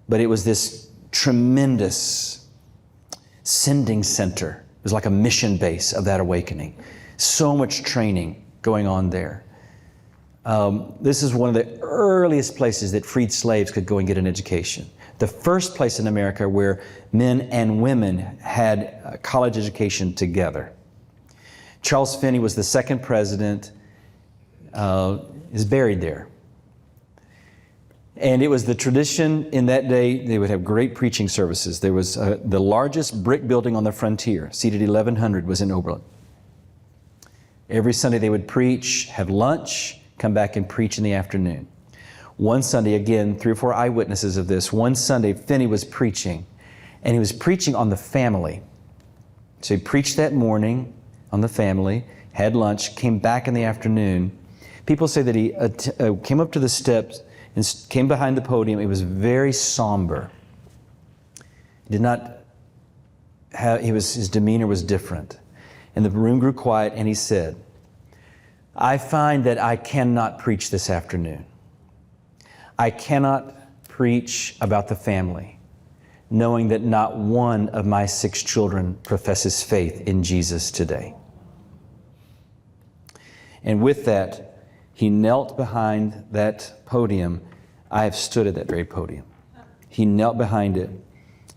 But it was this tremendous sending center. It was like a mission base of that awakening. So much training going on there. This is one of the earliest places that freed slaves could go and get an education. The first place in America where men and women had a college education together. Charles Finney was the second president, is buried there. And it was the tradition in that day, they would have great preaching services. There was the largest brick building on the frontier, seated 1,100, was in Oberlin. Every Sunday they would preach, have lunch, come back and preach in the afternoon. One Sunday, again, 3 or 4 eyewitnesses of this, one Sunday Finney was preaching, and he was preaching on the family. So he preached that morning on the family, had lunch, came back in the afternoon. People say that he came up to the steps and came behind the podium. He was very somber. He did not have, his demeanor was different. And the room grew quiet, and he said, I find that I cannot preach this afternoon. I cannot preach about the family, knowing that not one of my 6 children professes faith in Jesus today. And with that, he knelt behind that podium. I have stood at that very podium. He knelt behind it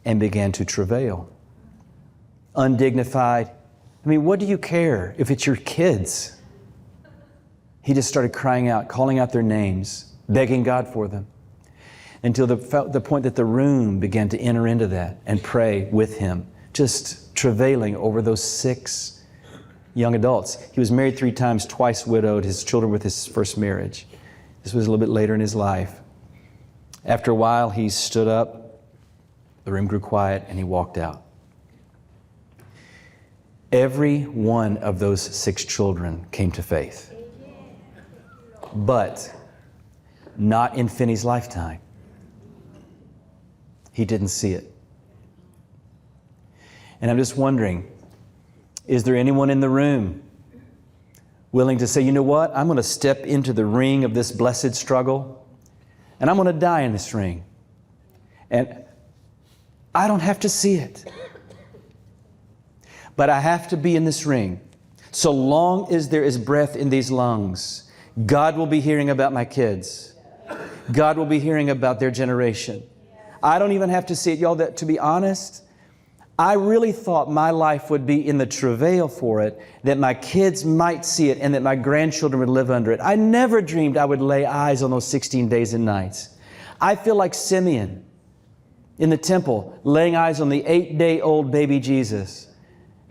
and began to travail. Undignified. I mean, what do you care if it's your kids? He just started crying out, calling out their names, begging God for them, until the point that the room began to enter into that and pray with him, just travailing over those 6 young adults. He was married 3 times, twice widowed, his children with his first marriage. This was a little bit later in his life. After a while, he stood up, the room grew quiet, and he walked out. Every one of those 6 children came to faith. But not in Finney's lifetime. He didn't see it. And I'm just wondering, is there anyone in the room willing to say, you know what, I'm going to step into the ring of this blessed struggle, and I'm going to die in this ring. And I don't have to see it. But I have to be in this ring. So long as there is breath in these lungs, God will be hearing about my kids. God will be hearing about their generation. I don't even have to see it. Y'all, that, to be honest, I really thought my life would be in the travail for it, that my kids might see it and that my grandchildren would live under it. I never dreamed I would lay eyes on those 16 days and nights. I feel like Simeon in the temple, laying eyes on the 8-day-old baby Jesus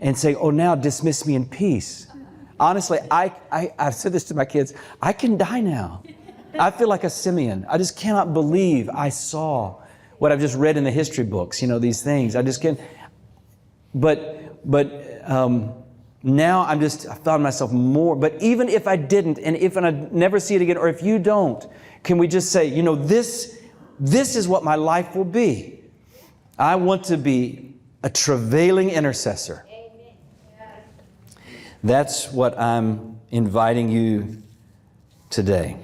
and saying, oh, now dismiss me in peace. Honestly, I've said this to my kids, I can die now. I feel like a Simeon. I just cannot believe I saw what I've just read in the history books, these things. I just can't. But now I found myself more. But even if I didn't, and if I never see it again, or if you don't, can we just say, this is what my life will be. I want to be a travailing intercessor. That's what I'm inviting you today.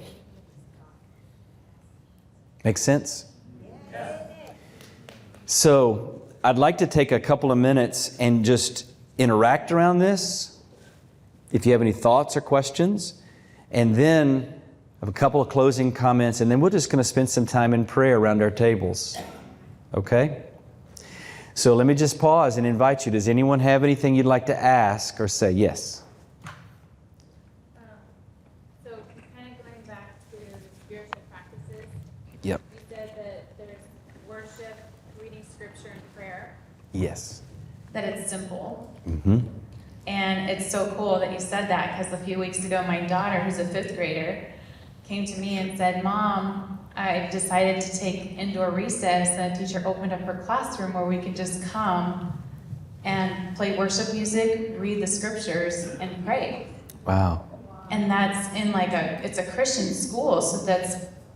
Make sense? So I'd like to take a couple of minutes and just interact around this, if you have any thoughts or questions, and then I have a couple of closing comments, and then we're just going to spend some time in prayer around our tables. Okay? So let me just pause and invite you. Does anyone have anything you'd like to ask or say? Yes. So kind of going back to spiritual practices. Yep. You said that there's worship, reading scripture, and prayer. Yes. That it's simple. Mm-hmm. And it's so cool that you said that, because a few weeks ago my daughter, who's a 5th grader, came to me and said, Mom, I've decided to take indoor recess, and the teacher opened up her classroom where we could just come and play worship music, read the scriptures, and pray. Wow. And that's in it's a Christian school, so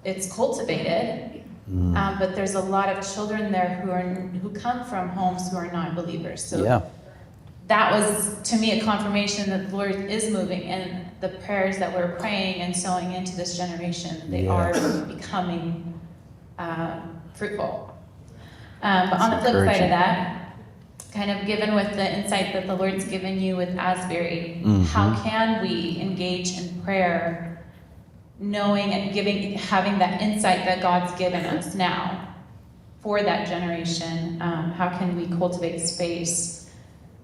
it's cultivated. But there's a lot of children there who come from homes who are non-believers. So yeah. That was, to me, a confirmation that the Lord is moving, and the prayers that we're praying and sowing into this generation, they are becoming fruitful. But on the flip side of that, kind of given with the insight that the Lord's given you with Asbury, how can we engage in prayer, knowing and having that insight that God's given us now for that generation? How can we cultivate space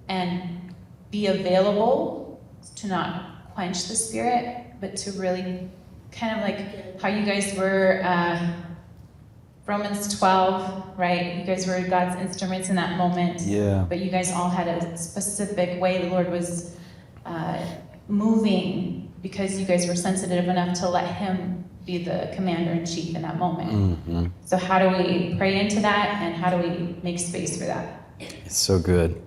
and be available to not quench the Spirit, but to really kind of like how you guys were, Romans 12, right? You guys were God's instruments in that moment. Yeah. But you guys all had a specific way the Lord was moving, because you guys were sensitive enough to let Him be the commander-in-chief in that moment. So how do we pray into that, and how do we make space for that? It's so good.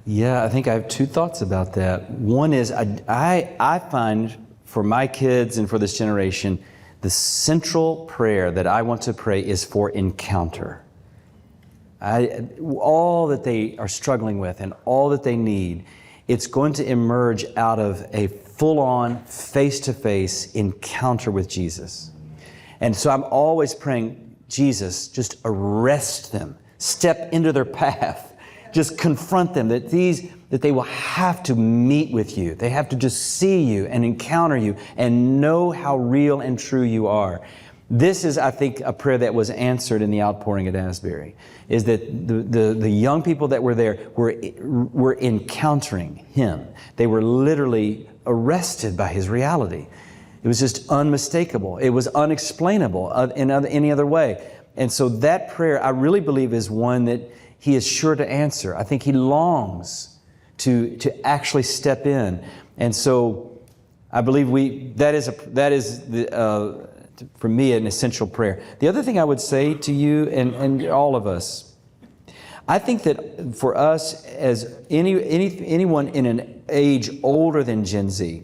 Yeah, I think I have 2 thoughts about that. One is I find for my kids and for this generation, the central prayer that I want to pray is for encounter. All that they are struggling with and all that they need, it's going to emerge out of a full-on, face-to-face encounter with Jesus. And so I'm always praying, Jesus, just arrest them, step into their path. Just confront them, that they will have to meet with you. They have to just see you and encounter you and know how real and true you are. This is, I think, a prayer that was answered in the outpouring at Asbury, is that the young people that were there were encountering Him. They were literally arrested by His reality. It was just unmistakable. It was unexplainable in any other way. And so that prayer, I really believe, is one that He is sure to answer. I think He longs to actually step in. And so I believe that is for me, an essential prayer. The other thing I would say to you and all of us, I think that for us, as anyone in an age older than Gen Z,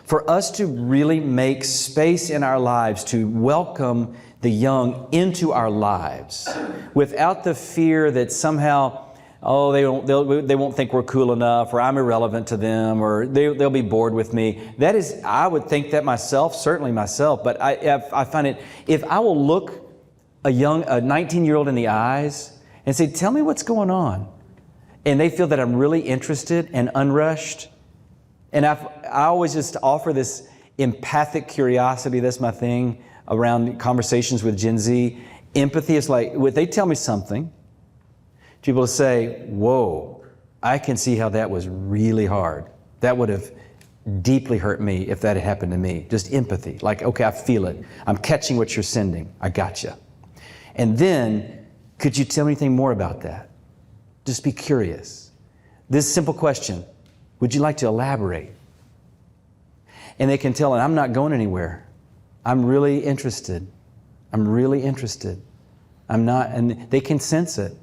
for us to really make space in our lives to welcome the young into our lives without the fear that somehow, they won't think we're cool enough, or I'm irrelevant to them, or they'll be bored with me. That is, I would think that myself, certainly myself, but I find it, if I will look a 19-year-old in the eyes and say, tell me what's going on, and they feel that I'm really interested and unrushed, And I always just offer this empathic curiosity. That's my thing around conversations with Gen Z. Empathy is like, when they tell me something, people will say, whoa, I can see how that was really hard. That would have deeply hurt me if that had happened to me. Just empathy. Like, okay, I feel it. I'm catching what you're sending. I gotcha. And then, could you tell me anything more about that? Just be curious. This simple question, would you like to elaborate? And they can tell, and I'm not going anywhere. I'm really interested. I'm really interested. I'm not, and they can sense it.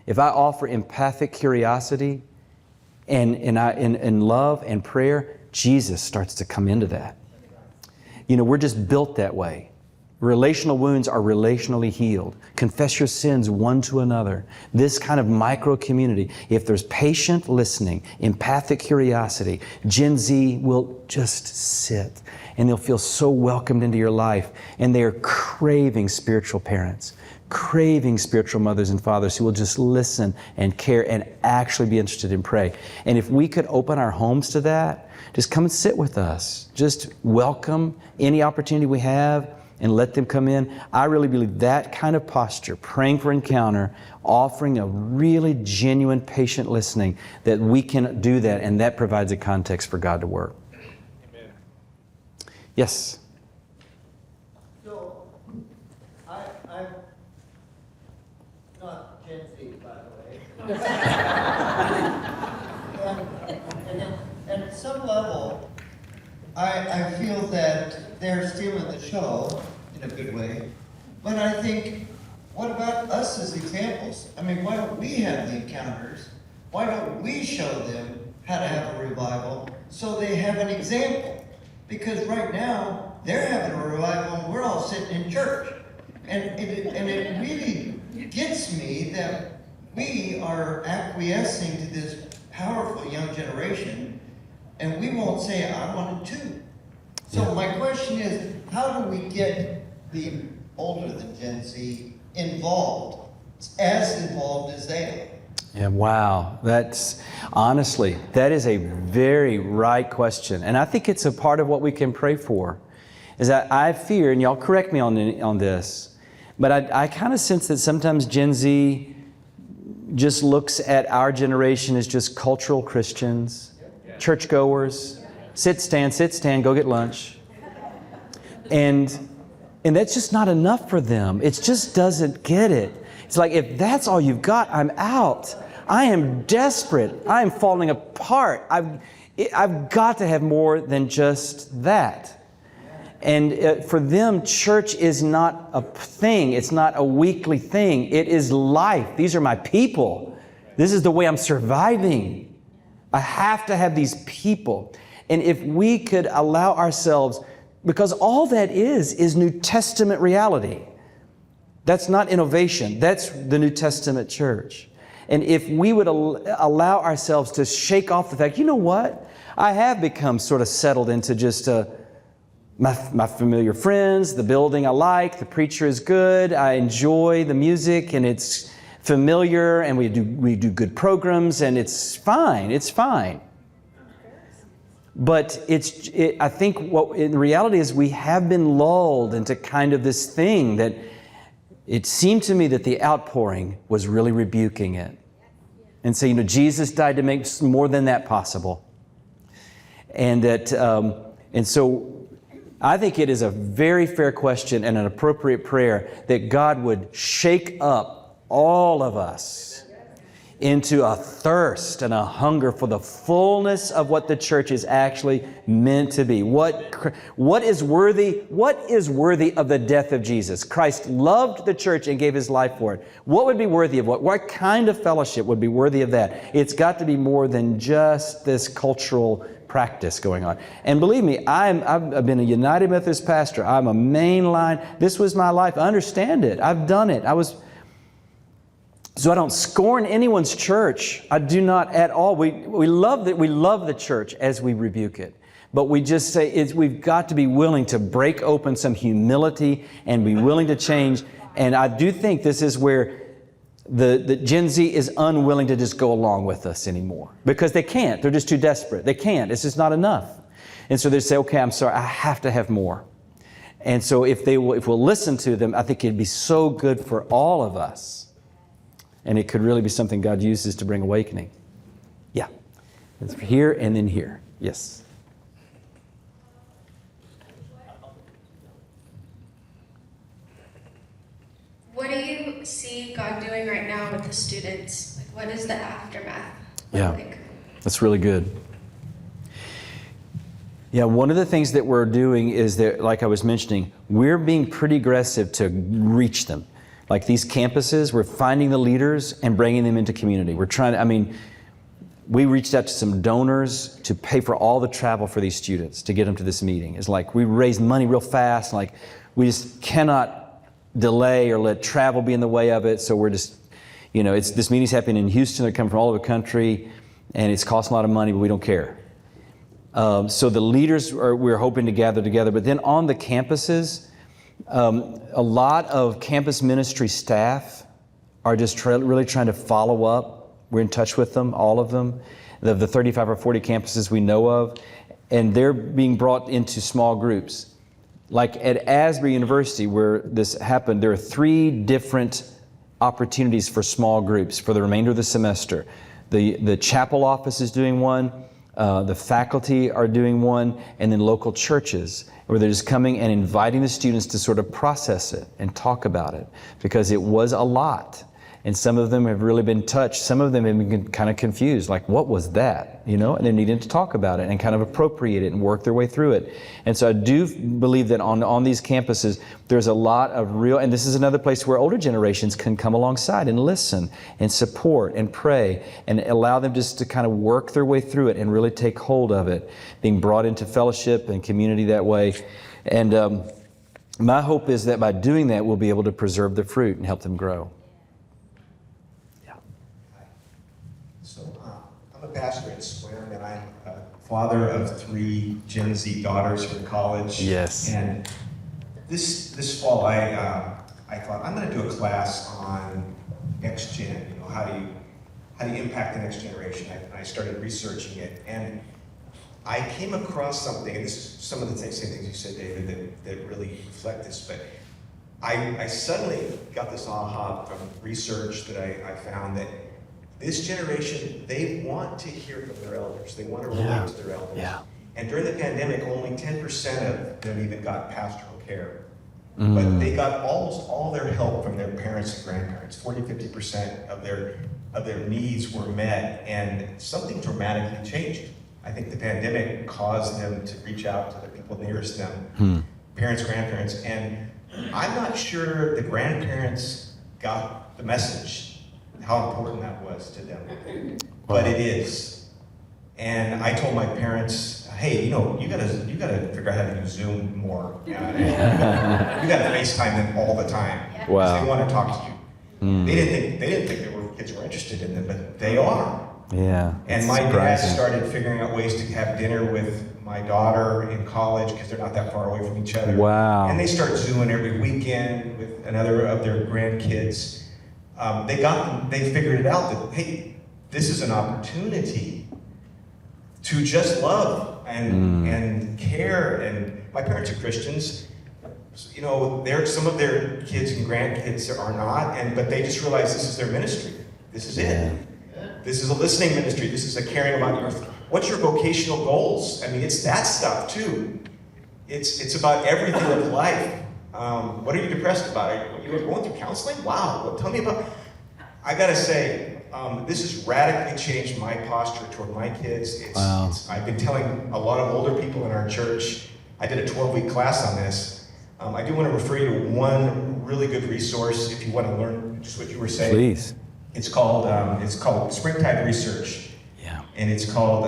If I offer empathic curiosity and love and prayer, Jesus starts to come into that. You know, we're just built that way. Relational wounds are relationally healed. Confess your sins one to another. This kind of micro community, if there's patient listening, empathic curiosity, Gen Z will just sit and they'll feel so welcomed into your life. And they are craving spiritual parents, craving spiritual mothers and fathers who will just listen and care and actually be interested in pray. And if we could open our homes to that, just come and sit with us. Just welcome any opportunity we have and let them come in. I really believe that kind of posture, praying for encounter, offering a really genuine, patient listening, that we can do that, and that provides a context for God to work. Amen. Yes? So, I'm not Gen Z, by the way. and at some level, I feel that they're stealing the show in a good way. But I think, what about us as examples? I mean, why don't we have the encounters? Why don't we show them how to have a revival so they have an example? Because right now, they're having a revival and we're all sitting in church. And it really gets me that we are acquiescing to this powerful young generation, and we won't say, I want it too. So my question is, how do we get the older than Gen Z involved, as involved as they are? Yeah, wow. That's, honestly, that is a very right question. And I think it's a part of what we can pray for. Is that I fear, and y'all correct me on this, but I kind of sense that sometimes Gen Z just looks at our generation as just cultural Christians, churchgoers, sit, stand, go get lunch. And that's just not enough for them. It just doesn't get it. It's like, if that's all you've got, I'm out. I am desperate. I am falling apart. I've got to have more than just that. And for them, church is not a thing. It's not a weekly thing. It is life. These are my people. This is the way I'm surviving. I have to have these people. And if we could allow ourselves, because all that is New Testament reality. That's not innovation. That's the New Testament church. And if we would allow ourselves to shake off the fact, you know what? I have become sort of settled into just my familiar friends, the building I like, the preacher is good, I enjoy the music, and it's familiar, and we do good programs, and it's fine. It's fine. But I think what in reality is we have been lulled into kind of this thing that it seemed to me that the outpouring was really rebuking it. And so, Jesus died to make more than that possible. And that, and so I think it is a very fair question and an appropriate prayer that God would shake up all of us into a thirst and a hunger for the fullness of what the church is actually meant to be. What is worthy of the death of Jesus? Christ loved the church and gave His life for it. What would be worthy of what kind of fellowship would be worthy of that? It's got to be more than just this cultural practice going on. And believe me, I've been a United Methodist pastor. I'm a mainline. This was my life. I understand it. I've done it. So I don't scorn anyone's church. I do not at all. We love the church as we rebuke it. But we just say we've got to be willing to break open some humility and be willing to change. And I do think this is where the Gen Z is unwilling to just go along with us anymore because they can't. They're just too desperate. They can't. It's just not enough. And so they say, okay, I'm sorry, I have to have more. And so if we'll listen to them, I think it'd be so good for all of us. And it could really be something God uses to bring awakening. Yeah. It's here and then here. Yes. What do you see God doing right now with the students? Like, what is the aftermath? Yeah, like? That's really good. Yeah, one of the things that we're doing is that, like I was mentioning, we're being pretty aggressive to reach them. Like these campuses, we're finding the leaders and bringing them into community. We're trying to, we reached out to some donors to pay for all the travel for these students to get them to this meeting. It's like we raised money real fast. Like we just cannot delay or let travel be in the way of it. So we're just, this meeting's happening in Houston. They're coming from all over the country and it's costing a lot of money, but we don't care. So the leaders we're hoping to gather together. But then on the campuses, a lot of campus ministry staff are just really trying to follow up. We're in touch with them, all of them, the 35 or 40 campuses we know of, and they're being brought into small groups. Like at Asbury University, where this happened, there are 3 different opportunities for small groups for the remainder of the semester. The chapel office is doing one, the faculty are doing one, and then local churches, where they're just coming and inviting the students to sort of process it and talk about it, because it was a lot. And some of them have really been touched. Some of them have been kind of confused, like, what was that? And they're needing to talk about it and kind of appropriate it and work their way through it. And so I do believe that on these campuses, there's a lot of real, and this is another place where older generations can come alongside and listen and support and pray and allow them just to kind of work their way through it and really take hold of it, being brought into fellowship and community that way. And my hope is that by doing that, we'll be able to preserve the fruit and help them grow. I'm a pastor at Swim, and I'm a father of 3 Gen Z daughters from college. Yes. And this fall, I thought I'm going to do a class on next gen. How do you impact the next generation? And I started researching it, and I came across something. And this is some of the same things you said, David, that really reflect this. But I suddenly got this aha from research that I found that this generation, they want to hear from their elders. They want to relate to their elders. Yeah. And during the pandemic, only 10% of them even got pastoral care. But they got almost all their help from their parents and grandparents. 40-50% of their needs were met, and something dramatically changed. I think the pandemic caused them to reach out to the people nearest them, parents, grandparents, and I'm not sure the grandparents got the message, how important that was to them. But it is. And I told my parents, hey, you gotta figure out how to use Zoom more. You gotta FaceTime them all the time. Wow. They want to talk to you. They didn't think kids were interested in them, but they are. Yeah. And my dad started figuring out ways to have dinner with my daughter in college, because they're not that far away from each other. Wow. And they start Zooming every weekend with another of their grandkids. They figured it out that, hey, this is an opportunity to just love and care. And my parents are Christians. Some of their kids and grandkids are not, but they just realize this is their ministry. This is it. This is a listening ministry. This is a caring about what's your vocational goals? It's that stuff too. It's about everything of life. What are you depressed about? Are you going through counseling? Wow, well, tell me about. I gotta say, this has radically changed my posture toward my kids. I've been telling a lot of older people in our church. I did a 12-week class on this. I do want to refer you to one really good resource if you want to learn just what you were saying. Please. It's called Springtide Research. Yeah. And it's called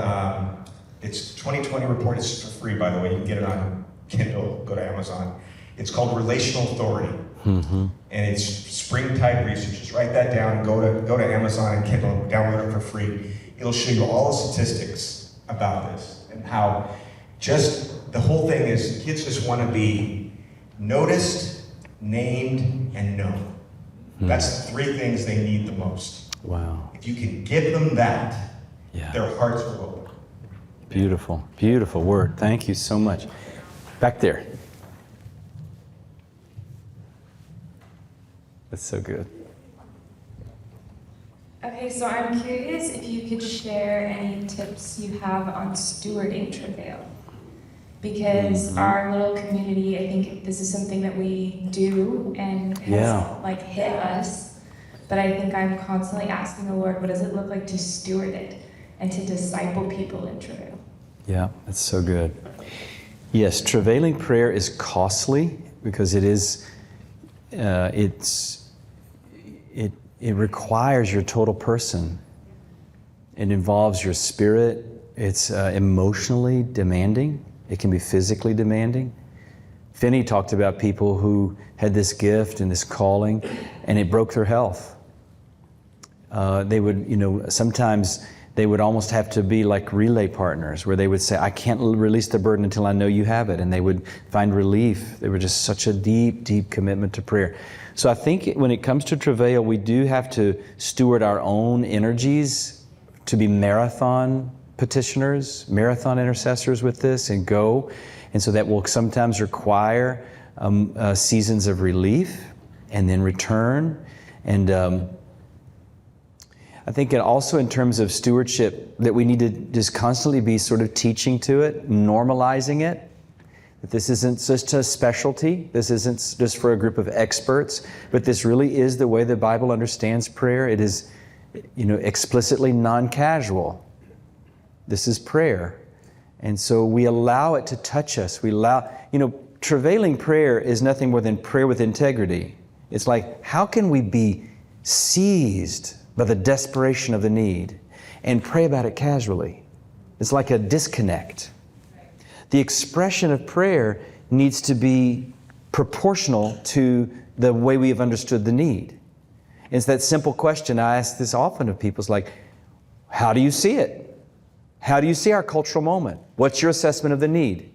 it's 2020 report. It's for free, by the way. You can get it on Kindle. Go to Amazon. It's called Relational Authority. And it's Springtide Research. Just write that down and go to Amazon and Kindle and download it for free. It'll show you all the statistics about this and how just the whole thing is kids just want to be noticed, named, and known. That's the 3 things they need the most. Wow. If you can give them that, Yeah. their hearts will open. Beautiful, beautiful word. Thank you so much. Back there. That's so good. Okay, so I'm curious if you could share any tips you have on stewarding travail. Because our little community, I think this is something that we do and has like hit us. But I think I'm constantly asking the Lord, what does it look like to steward it and to disciple people in travail? Yeah, that's so good. Yes, travailing prayer is costly because it is, it requires your total person. It involves your spirit. It's emotionally demanding. It can be physically demanding. Finney talked about people who had this gift and this calling, and it broke their health. They would, sometimes they would almost have to be like relay partners, where they would say, I can't release the burden until I know you have it. And they would find relief. They were just such a deep, deep commitment to prayer. So I think when it comes to travail, we do have to steward our own energies to be marathon petitioners, marathon intercessors with this and go. And so that will sometimes require seasons of relief and then return. And I think also in terms of stewardship, that we need to just constantly be sort of teaching to it, normalizing it. That this isn't just a specialty. This isn't just for a group of experts, but this really is the way the Bible understands prayer. It is, explicitly non-casual. This is prayer. And so we allow it to touch us. We allow, travailing prayer is nothing more than prayer with integrity. It's like, how can we be seized by the desperation of the need and pray about it casually? It's like a disconnect. The expression of prayer needs to be proportional to the way we have understood the need. It's that simple question. I ask this often of people. It's like, how do you see it? How do you see our cultural moment? What's your assessment of the need?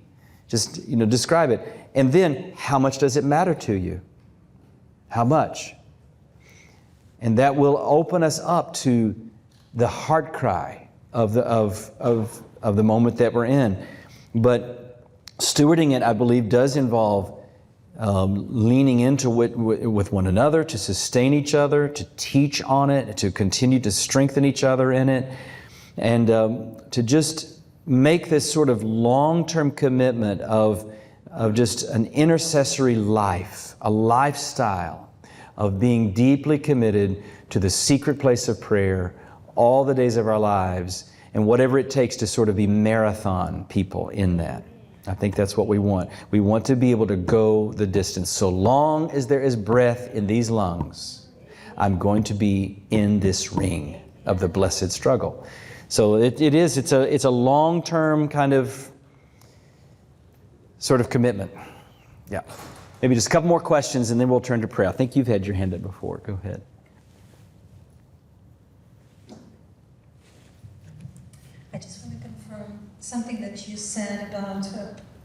Just, describe it. And then, how much does it matter to you? How much? And that will open us up to the heart cry of the moment that we're in. But stewarding it, I believe, does involve leaning into it with one another, to sustain each other, to teach on it, to continue to strengthen each other in it, and to just make this sort of long-term commitment of just an intercessory life, a lifestyle of being deeply committed to the secret place of prayer all the days of our lives, and whatever it takes to sort of be marathon people in that. I think that's what we want. We want to be able to go the distance. So long as there is breath in these lungs, I'm going to be in this ring of the blessed struggle. So it's a long-term kind of sort of commitment. Yeah. Maybe just a couple more questions and then we'll turn to prayer. I think you've had your hand up before. Go ahead. I just want to confirm something that you said about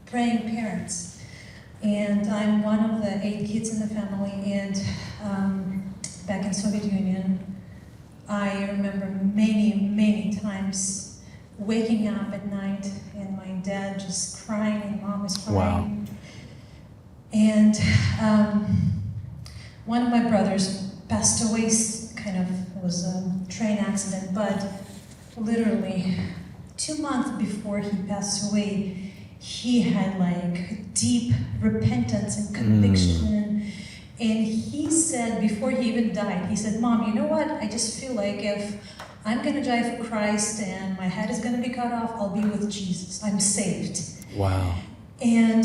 praying parents. And I'm one of the 8 kids in the family, and back in Soviet Union, I remember many times waking up at night and my dad just crying and mom is crying. Wow. And one of my brothers passed away, it was a train accident, but literally 2 months before he passed away, he had like deep repentance and conviction. And he said, before he even died, he said, Mom, you know what? I just feel like if I'm going to die for Christ and my head is going to be cut off, I'll be with Jesus. I'm saved. Wow. And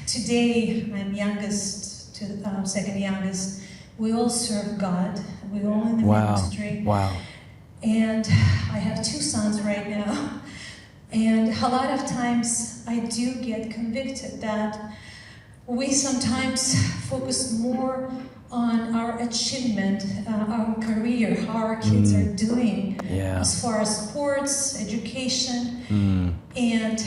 today, I'm youngest to the second youngest. We all serve God. We all in the ministry. Wow. And I have 2 sons right now. And a lot of times I do get convicted that we sometimes focus more on our achievement, our career, how our kids are doing as far as sports, education, and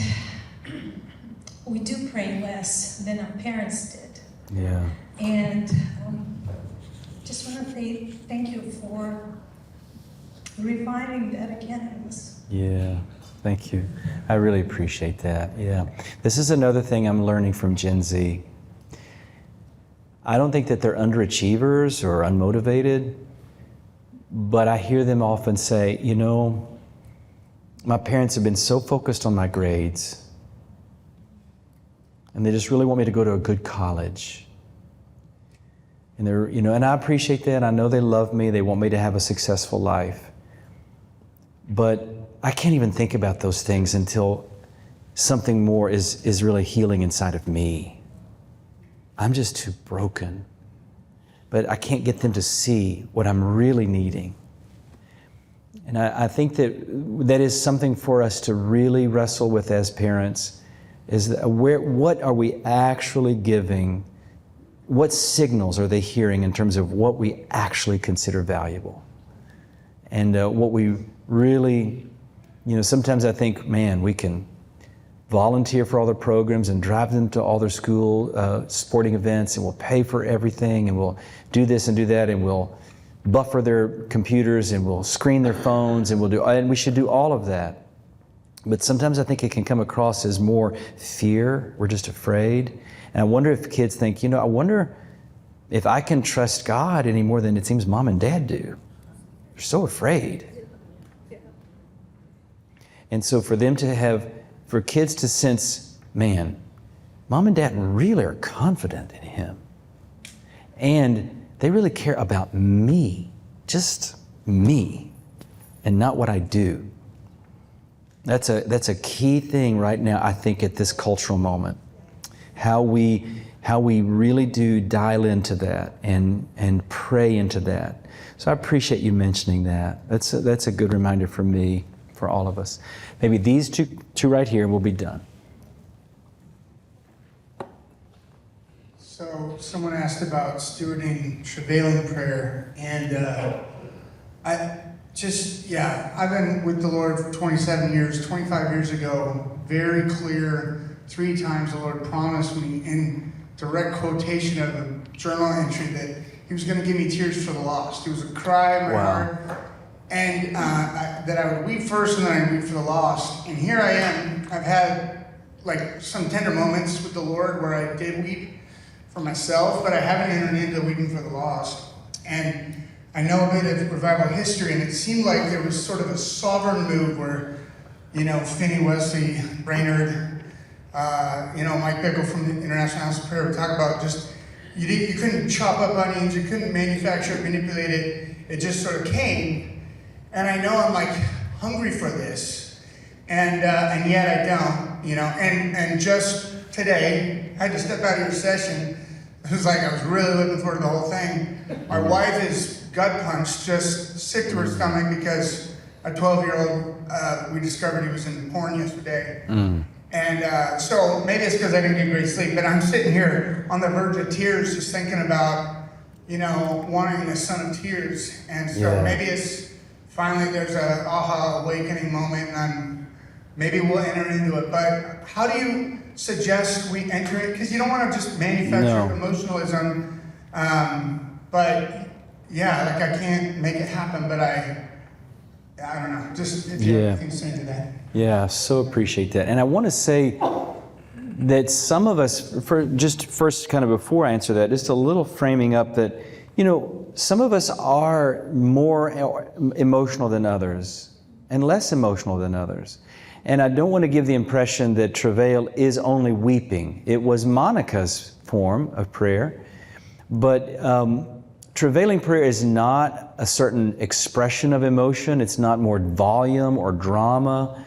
we do pray less than our parents did. Yeah. And just want to say thank you for reviving that again in us. Yeah, thank you. I really appreciate that. Yeah. This is another thing I'm learning from Gen Z. I don't think that they're underachievers or unmotivated, but I hear them often say, you know, my parents have been so focused on my grades, and they just really want me to go to a good college. And they're, you know, and I appreciate that. I know they love me. They want me to have a successful life. But I can't even think about those things until something more is really healing inside of me. I'm just too broken. But I can't get them to see what I'm really needing. And I think that is something for us to really wrestle with as parents, is that what are we actually giving? What signals are they hearing in terms of what we actually consider valuable? And what we really, you know, sometimes I think, man, we can volunteer for all their programs and drive them to all their school sporting events, and we'll pay for everything, and we'll do this and do that, and we'll buffer their computers, and we'll screen their phones, and we should do all of that. But sometimes I think it can come across as more fear. We're just afraid. And I wonder if kids think, you know, I wonder if I can trust God any more than it seems mom and dad do. They're so afraid. And so for kids to sense, man, mom and dad really are confident in him. And they really care about me, just me, and not what I do. That's a key thing right now, I think, at this cultural moment. How we really do dial into that and pray into that. So I appreciate you mentioning that. That's a good reminder for me, for all of us. Maybe these two right here, and we'll be done. So someone asked about stewarding travailing prayer, and I've been with the Lord for 27 years. 25 years ago, very clear, 3 times the Lord promised me in direct quotation of a journal entry that he was going to give me tears for the lost. It was a cry in my heart, and that I would weep first and then I'd weep for the lost. And here I am. I've had like some tender moments with the Lord where I did weep for myself, but I haven't entered into weeping for the lost. And I know a bit of revival history, and it seemed like there was sort of a sovereign move where, you know, Finney, Wesley, Brainerd, Mike Bickle from the International House of Prayer would talk about just, you couldn't chop up onions, you couldn't manufacture it, manipulate it, it just sort of came. And I know I'm like hungry for this, and yet I don't, you know, and just today, I had to step out of your session. It was like I was really looking forward to the whole thing. My wife is gut punched, just sick to her stomach because a 12-year-old, we discovered he was in porn yesterday. And so maybe it's because I didn't get great sleep, but I'm sitting here on the verge of tears just thinking about, you know, wanting a son of tears. And so maybe it's finally there's a aha awakening moment, and maybe we'll enter into it. But how do you suggest we enter it? Because you don't want to just manufacture emotionalism. But yeah, like I can't make it happen, but I don't know. Just if you have anything to say to that. Yeah, so appreciate that. And I want to say that some of us, first kind of before I answer that, just a little framing up that, you know, some of us are more emotional than others and less emotional than others. And I don't want to give the impression that travail is only weeping. It was Monica's form of prayer, but travailing prayer is not a certain expression of emotion. It's not more volume or drama.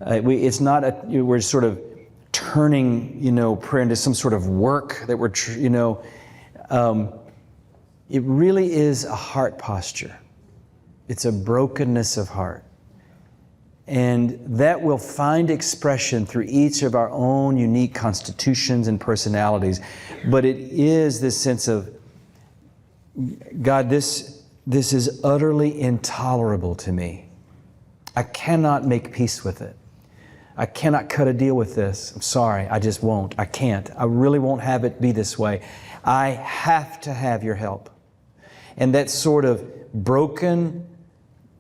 It's not we're sort of turning, you know, prayer into some sort of work that we're, it really is a heart posture. It's a brokenness of heart. And that will find expression through each of our own unique constitutions and personalities. But it is this sense of, God, this is utterly intolerable to me. I cannot make peace with it. I cannot cut a deal with this. I'm sorry, I just won't. I can't. I really won't have it be this way. I have to have your help. And that sort of broken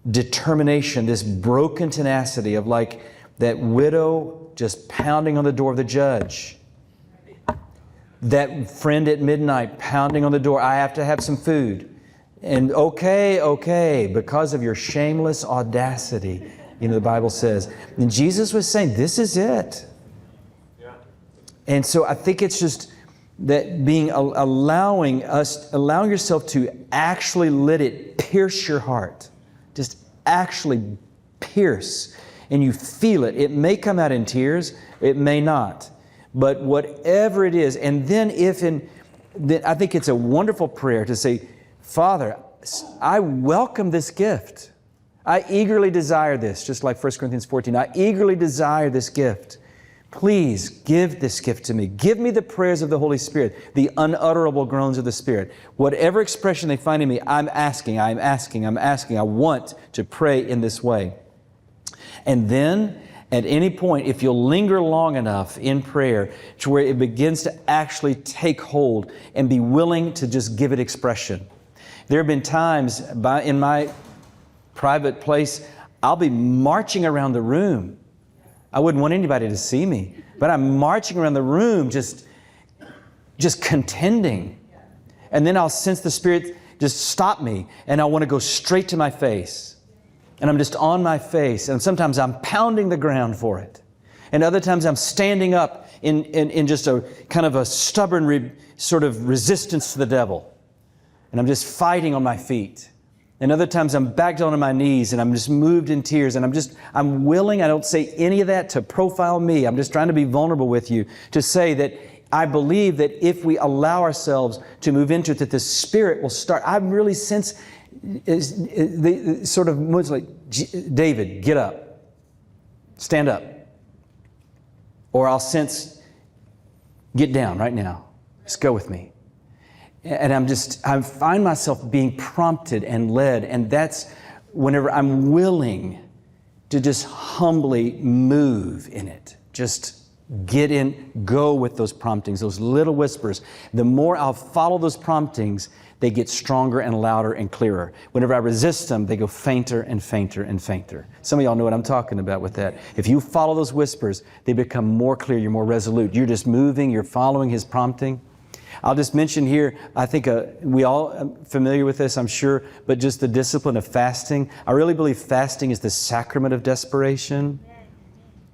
determination, this broken tenacity of like that widow just pounding on the door of the judge. That friend at midnight pounding on the door, I have to have some food. And okay, because of your shameless audacity, the Bible says. And Jesus was saying, this is it. Yeah. And so I think it's just that allowing yourself to actually let it pierce your heart. Just actually pierce. And you feel it. It may come out in tears. It may not. But whatever it is, and then I think it's a wonderful prayer to say, Father, I welcome this gift. I eagerly desire this, just like 1 Corinthians 14. I eagerly desire this gift. Please give this gift to me. Give me the prayers of the Holy Spirit, the unutterable groans of the Spirit. Whatever expression they find in me, I'm asking. I want to pray in this way. And then, at any point, if you'll linger long enough in prayer to where it begins to actually take hold and be willing to just give it expression. There have been times in my private place, I'll be marching around the room. I wouldn't want anybody to see me, but I'm marching around the room just contending. And then I'll sense the Spirit just stop me, and I want to go straight to my face. And I'm just on my face, and sometimes I'm pounding the ground for it. And other times I'm standing up in just a kind of a stubborn sort of resistance to the devil. And I'm just fighting on my feet. And other times I'm back down on my knees and I'm just moved in tears, and I'm willing, I don't say any of that to profile me. I'm just trying to be vulnerable with you to say that I believe that if we allow ourselves to move into it, that the Spirit will start. I really sense the sort of moods like, David, get up, stand up. Or I'll sense, get down right now, just go with me. And I find myself being prompted and led, and that's whenever I'm willing to just humbly move in it. Just get in, go with those promptings, those little whispers. The more I'll follow those promptings, they get stronger and louder and clearer. Whenever I resist them, they go fainter and fainter and fainter. Some of y'all know what I'm talking about with that. If you follow those whispers, they become more clear, you're more resolute. You're just moving, you're following His prompting. I'll just mention here, I think we all are familiar with this, I'm sure, but just the discipline of fasting. I really believe fasting is the sacrament of desperation.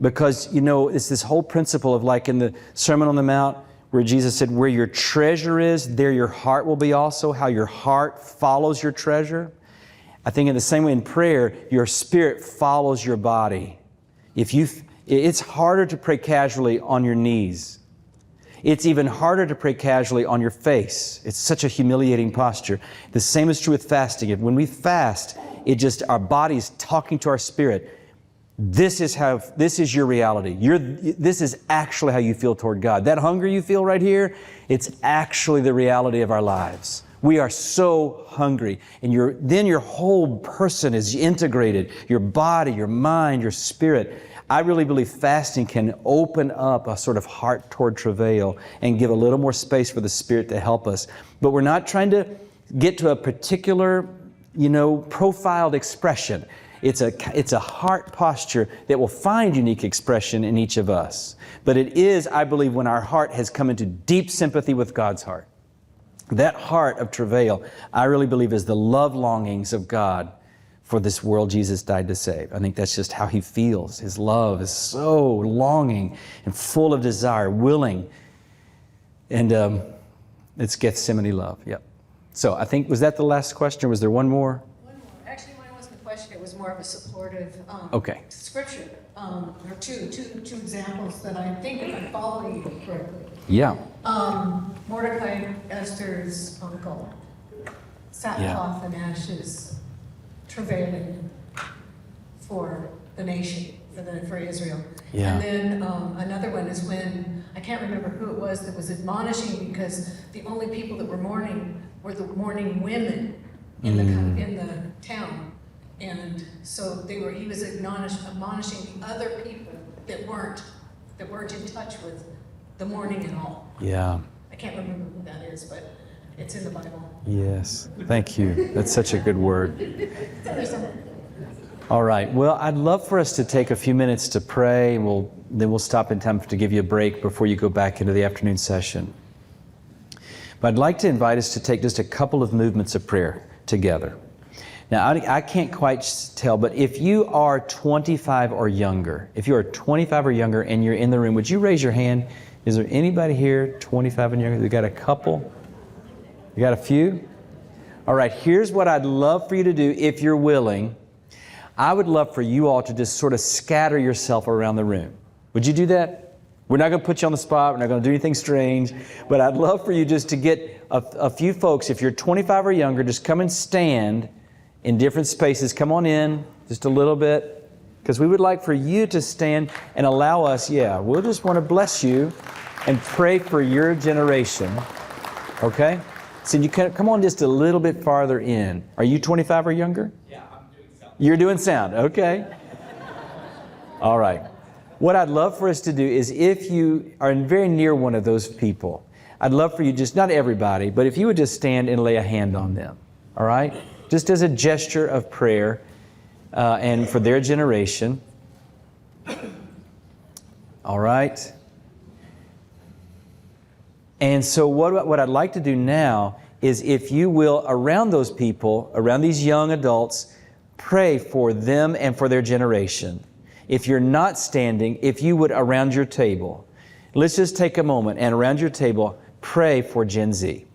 Because, it's this whole principle of like in the Sermon on the Mount, where Jesus said, where your treasure is, there your heart will be also. How your heart follows your treasure. I think in the same way in prayer, your spirit follows your body. It's harder to pray casually on your knees. It's even harder to pray casually on your face. It's such a humiliating posture. The same is true with fasting. When we fast, our body's talking to our spirit. This is your reality. This is actually how you feel toward God. That hunger you feel right here, it's actually the reality of our lives. We are so hungry. And then your whole person is integrated. Your body, your mind, your spirit. I really believe fasting can open up a sort of heart toward travail and give a little more space for the Spirit to help us. But we're not trying to get to a particular, profiled expression. It's a heart posture that will find unique expression in each of us. But it is, I believe, when our heart has come into deep sympathy with God's heart. That heart of travail, I really believe, is the love longings of God for this world Jesus died to save. I think that's just how He feels. His love is so longing and full of desire, willing. And it's Gethsemane love, yep. So I think, was that the last question? Was there one more? Actually, mine wasn't a question. It was more of a supportive scripture. There are two examples that I think, if I'm following you correctly. Yeah. Mordecai, Esther's uncle, sackcloth and ashes, travailing for the nation, for Israel. Yeah. And then another one is when, I can't remember who it was that was admonishing, because the only people that were mourning were the mourning women in the town. And so he was admonishing the other people that weren't in touch with the mourning at all. Yeah. I can't remember who that is, but It's in the Bible. Yes, thank you. That's such a good word. All right, well, I'd love for us to take a few minutes to pray, and then we'll stop in time to give you a break before you go back into the afternoon session. But I'd like to invite us to take just a couple of movements of prayer together. Now, I can't quite tell, but if you are 25 or younger, and you're in the room, would you raise your hand? Is there anybody here 25 and younger? We got a couple? You got a few? All right, here's what I'd love for you to do if you're willing. I would love for you all to just sort of scatter yourself around the room. Would you do that? We're not going to put you on the spot. We're not going to do anything strange. But I'd love for you just to get a few folks, if you're 25 or younger, just come and stand in different spaces. Come on in just a little bit, because we would like for you to stand and allow us, we'll just want to bless you and pray for your generation. Okay? So you can come on just a little bit farther in. Are you 25 or younger? Yeah, I'm doing sound. You're doing sound, okay. All right. What I'd love for us to do is, if you are very near one of those people, I'd love for you, just not everybody, but if you would just stand and lay a hand on them, all right? Just as a gesture of prayer and for their generation. All right? And so what I'd like to do now is, if you will, around those people, around these young adults, pray for them and for their generation. If you're not standing, if you would, around your table, let's just take a moment and around your table, pray for Gen Z.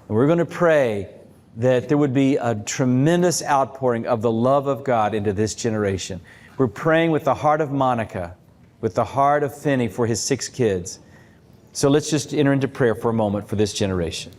And we're going to pray that there would be a tremendous outpouring of the love of God into this generation. We're praying with the heart of Monica, with the heart of Finney for his 6 kids. So let's just enter into prayer for a moment for this generation.